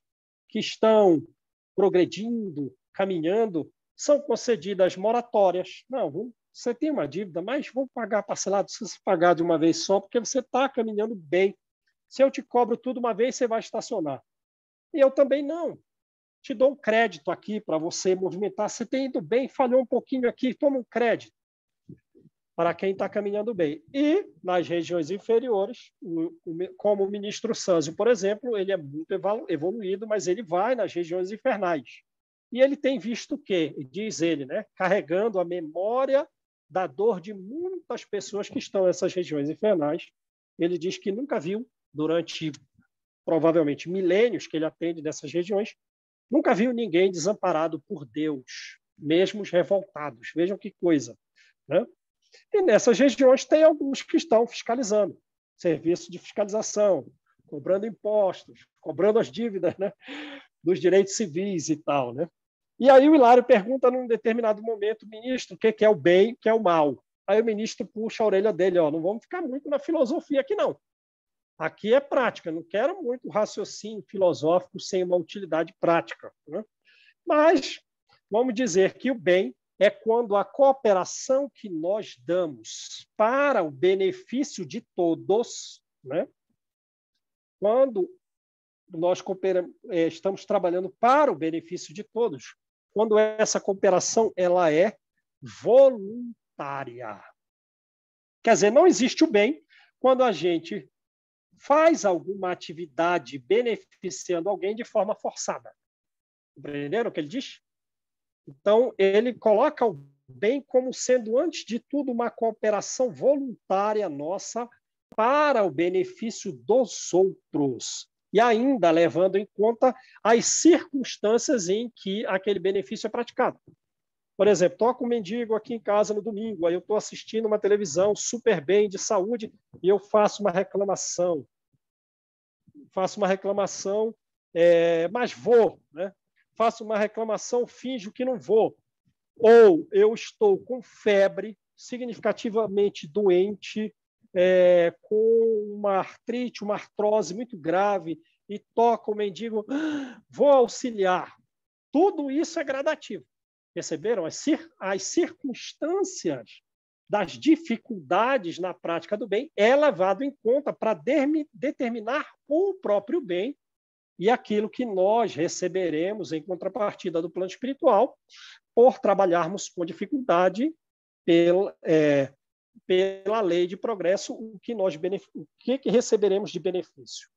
que estão progredindo, caminhando, são concedidas moratórias. Não, você tem uma dívida, mas vou pagar parcelado, se você pagar de uma vez só, porque você está caminhando bem. Se eu te cobro tudo uma vez, você vai estacionar. E eu também não. Te dou um crédito aqui para você movimentar. Você tem ido bem, falhou um pouquinho aqui, toma um crédito para quem está caminhando bem. E nas regiões inferiores, como o ministro Sanzio, por exemplo, ele é muito evoluído, mas ele vai nas regiões infernais. E ele tem visto o quê? Diz ele, né? Carregando a memória da dor de muitas pessoas que estão nessas regiões infernais. Ele diz que nunca viu, durante provavelmente milênios que ele atende nessas regiões, nunca viu ninguém desamparado por Deus, mesmo os revoltados. Vejam que coisa. Né? E nessas regiões tem alguns que estão fiscalizando, serviço de fiscalização, cobrando impostos, cobrando as dívidas, né, dos direitos civis e tal. Né? E aí o Hilário pergunta num determinado momento, ministro, o que é o bem, o que é o mal? Aí o ministro puxa a orelha dele, não vamos ficar muito na filosofia aqui, não. Aqui é prática, não quero muito raciocínio filosófico sem uma utilidade prática. Né? Mas vamos dizer que o bem é quando a cooperação que nós damos para o benefício de todos, né? Quando nós estamos trabalhando para o benefício de todos, quando essa cooperação ela é voluntária. Quer dizer, não existe o bem quando a gente faz alguma atividade beneficiando alguém de forma forçada. Entenderam o que ele diz? Então, ele coloca o bem como sendo, antes de tudo, uma cooperação voluntária nossa para o benefício dos outros, e ainda levando em conta as circunstâncias em que aquele benefício é praticado. Por exemplo, toca um mendigo aqui em casa no domingo, aí eu estou assistindo uma televisão super bem de saúde e eu faço uma reclamação. Mas vou, né? Faço uma reclamação, finjo que não vou. Ou eu estou com febre, significativamente doente, com uma artrite, uma artrose muito grave, e toca o mendigo, vou auxiliar. Tudo isso é gradativo. Perceberam? As circunstâncias das dificuldades na prática do bem é levado em conta para determinar o próprio bem e aquilo que nós receberemos em contrapartida do plano espiritual por trabalharmos com dificuldade pela lei de progresso, o que receberemos de benefício.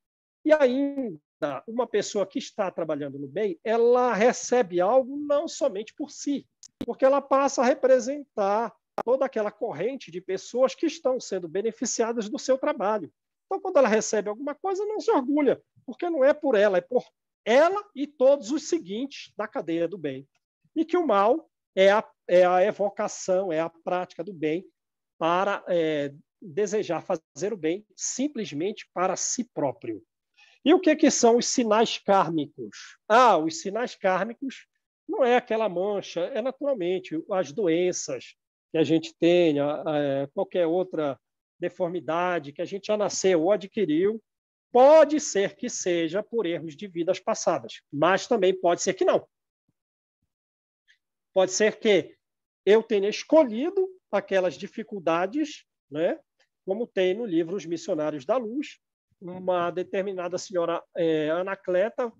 E ainda, uma pessoa que está trabalhando no bem, ela recebe algo não somente por si, porque ela passa a representar toda aquela corrente de pessoas que estão sendo beneficiadas do seu trabalho. Então, quando ela recebe alguma coisa, não se orgulha, porque não é por ela, é por ela e todos os seguintes da cadeia do bem. E que o mal é a evocação, é a prática do bem para desejar fazer o bem simplesmente para si próprio. E o que são os sinais kármicos? Os sinais kármicos não é aquela mancha, é naturalmente as doenças que a gente tenha, qualquer outra deformidade que a gente já nasceu ou adquiriu, pode ser que seja por erros de vidas passadas, mas também pode ser que não. Pode ser que eu tenha escolhido aquelas dificuldades, né? Como tem no livro Os Missionários da Luz, uma determinada senhora Anacleta,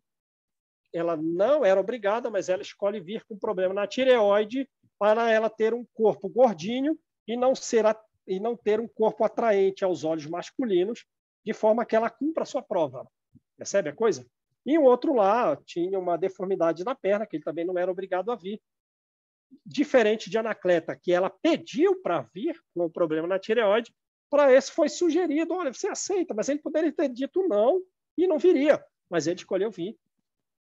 ela não era obrigada, mas ela escolhe vir com problema na tireoide para ela ter um corpo gordinho e não ter um corpo atraente aos olhos masculinos, de forma que ela cumpra a sua prova. Percebe a coisa? E o outro lá tinha uma deformidade na perna, que ele também não era obrigado a vir. Diferente de Anacleta, que ela pediu para vir com o problema na tireoide, para esse foi sugerido, olha, você aceita, mas ele poderia ter dito não e não viria, mas ele escolheu vir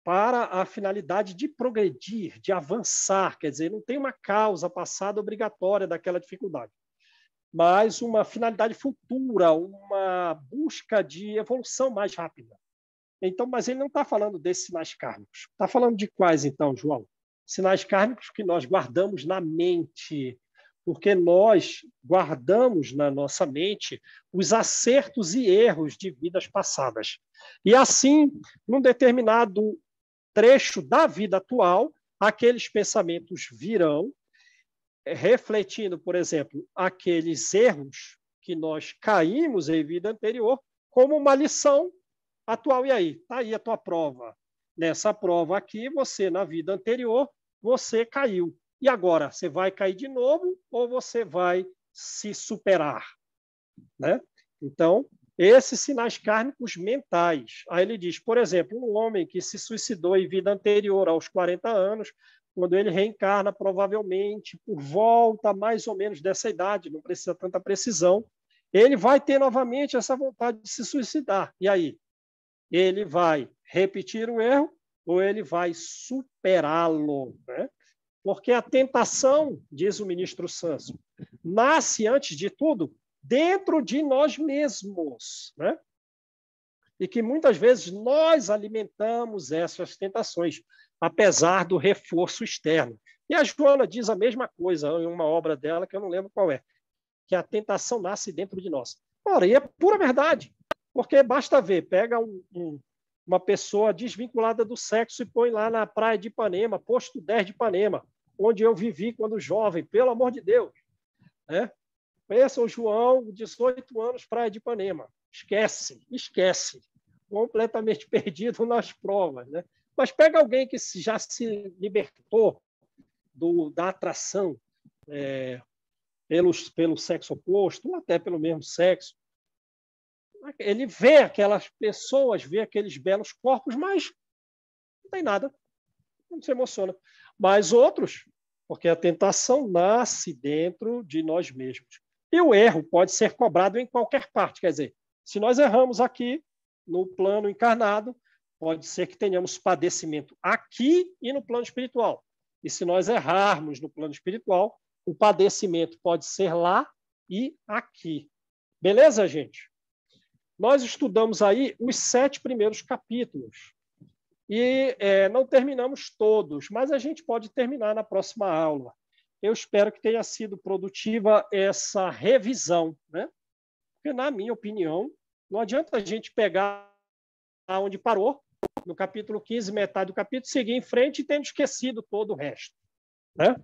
para a finalidade de progredir, de avançar, quer dizer, não tem uma causa passada obrigatória daquela dificuldade, mas uma finalidade futura, uma busca de evolução mais rápida. Então, mas ele não está falando desses sinais kármicos. Está falando de quais, então, João? Sinais kármicos que nós guardamos na mente, porque nós guardamos na nossa mente os acertos e erros de vidas passadas. E assim, num determinado trecho da vida atual, aqueles pensamentos virão, refletindo, por exemplo, aqueles erros que nós caímos em vida anterior, como uma lição atual. E aí? Está aí a tua prova. Nessa prova aqui, você, na vida anterior, você caiu. E agora, você vai cair de novo ou você vai se superar? Né? Então, esses sinais kármicos mentais. Aí ele diz, por exemplo, um homem que se suicidou em vida anterior, aos 40 anos, quando ele reencarna, provavelmente, por volta mais ou menos dessa idade, não precisa tanta precisão, ele vai ter novamente essa vontade de se suicidar. E aí? Ele vai repetir o erro ou ele vai superá-lo? Né? Porque a tentação, diz o ministro Sanso, nasce, antes de tudo, dentro de nós mesmos, né? E que muitas vezes nós alimentamos essas tentações, apesar do reforço externo. E a Joana diz a mesma coisa em uma obra dela, que eu não lembro qual é, que a tentação nasce dentro de nós. Ora, e é pura verdade, porque basta ver, pega uma pessoa desvinculada do sexo e põe lá na praia de Ipanema, posto 10 de Ipanema, onde eu vivi quando jovem, pelo amor de Deus. Né? Pensa o João, 18 anos, praia de Ipanema. Esquece. Completamente perdido nas provas. Né? Mas pega alguém que já se libertou da atração pelo sexo oposto, ou até pelo mesmo sexo. Ele vê aquelas pessoas, vê aqueles belos corpos, mas não tem nada, não se emociona. mas outros, porque a tentação nasce dentro de nós mesmos. E o erro pode ser cobrado em qualquer parte. Quer dizer, se nós erramos aqui, no plano encarnado, pode ser que tenhamos padecimento aqui e no plano espiritual. E se nós errarmos no plano espiritual, o padecimento pode ser lá e aqui. Beleza, gente? Nós estudamos aí os 7 primeiros capítulos. E não terminamos todos, mas a gente pode terminar na próxima aula. Eu espero que tenha sido produtiva essa revisão, né? Porque, na minha opinião, não adianta a gente pegar onde parou, no capítulo 15, metade do capítulo, seguir em frente e tendo esquecido todo o resto, né?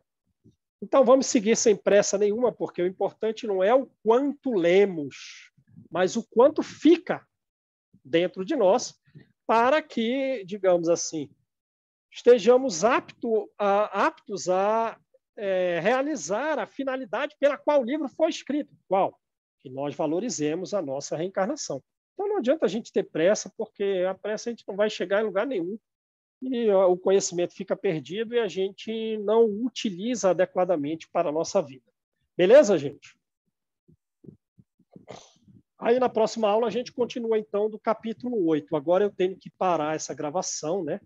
Então, vamos seguir sem pressa nenhuma, porque o importante não é o quanto lemos, mas o quanto fica dentro de nós, para que, digamos assim, estejamos aptos a realizar a finalidade pela qual o livro foi escrito. Qual? Que nós valorizemos a nossa reencarnação. Então, não adianta a gente ter pressa, porque a pressa a gente não vai chegar em lugar nenhum. E o conhecimento fica perdido e a gente não utiliza adequadamente para a nossa vida. Beleza, gente? Aí, na próxima aula, a gente continua, então, do capítulo 8. Agora eu tenho que parar essa gravação, né?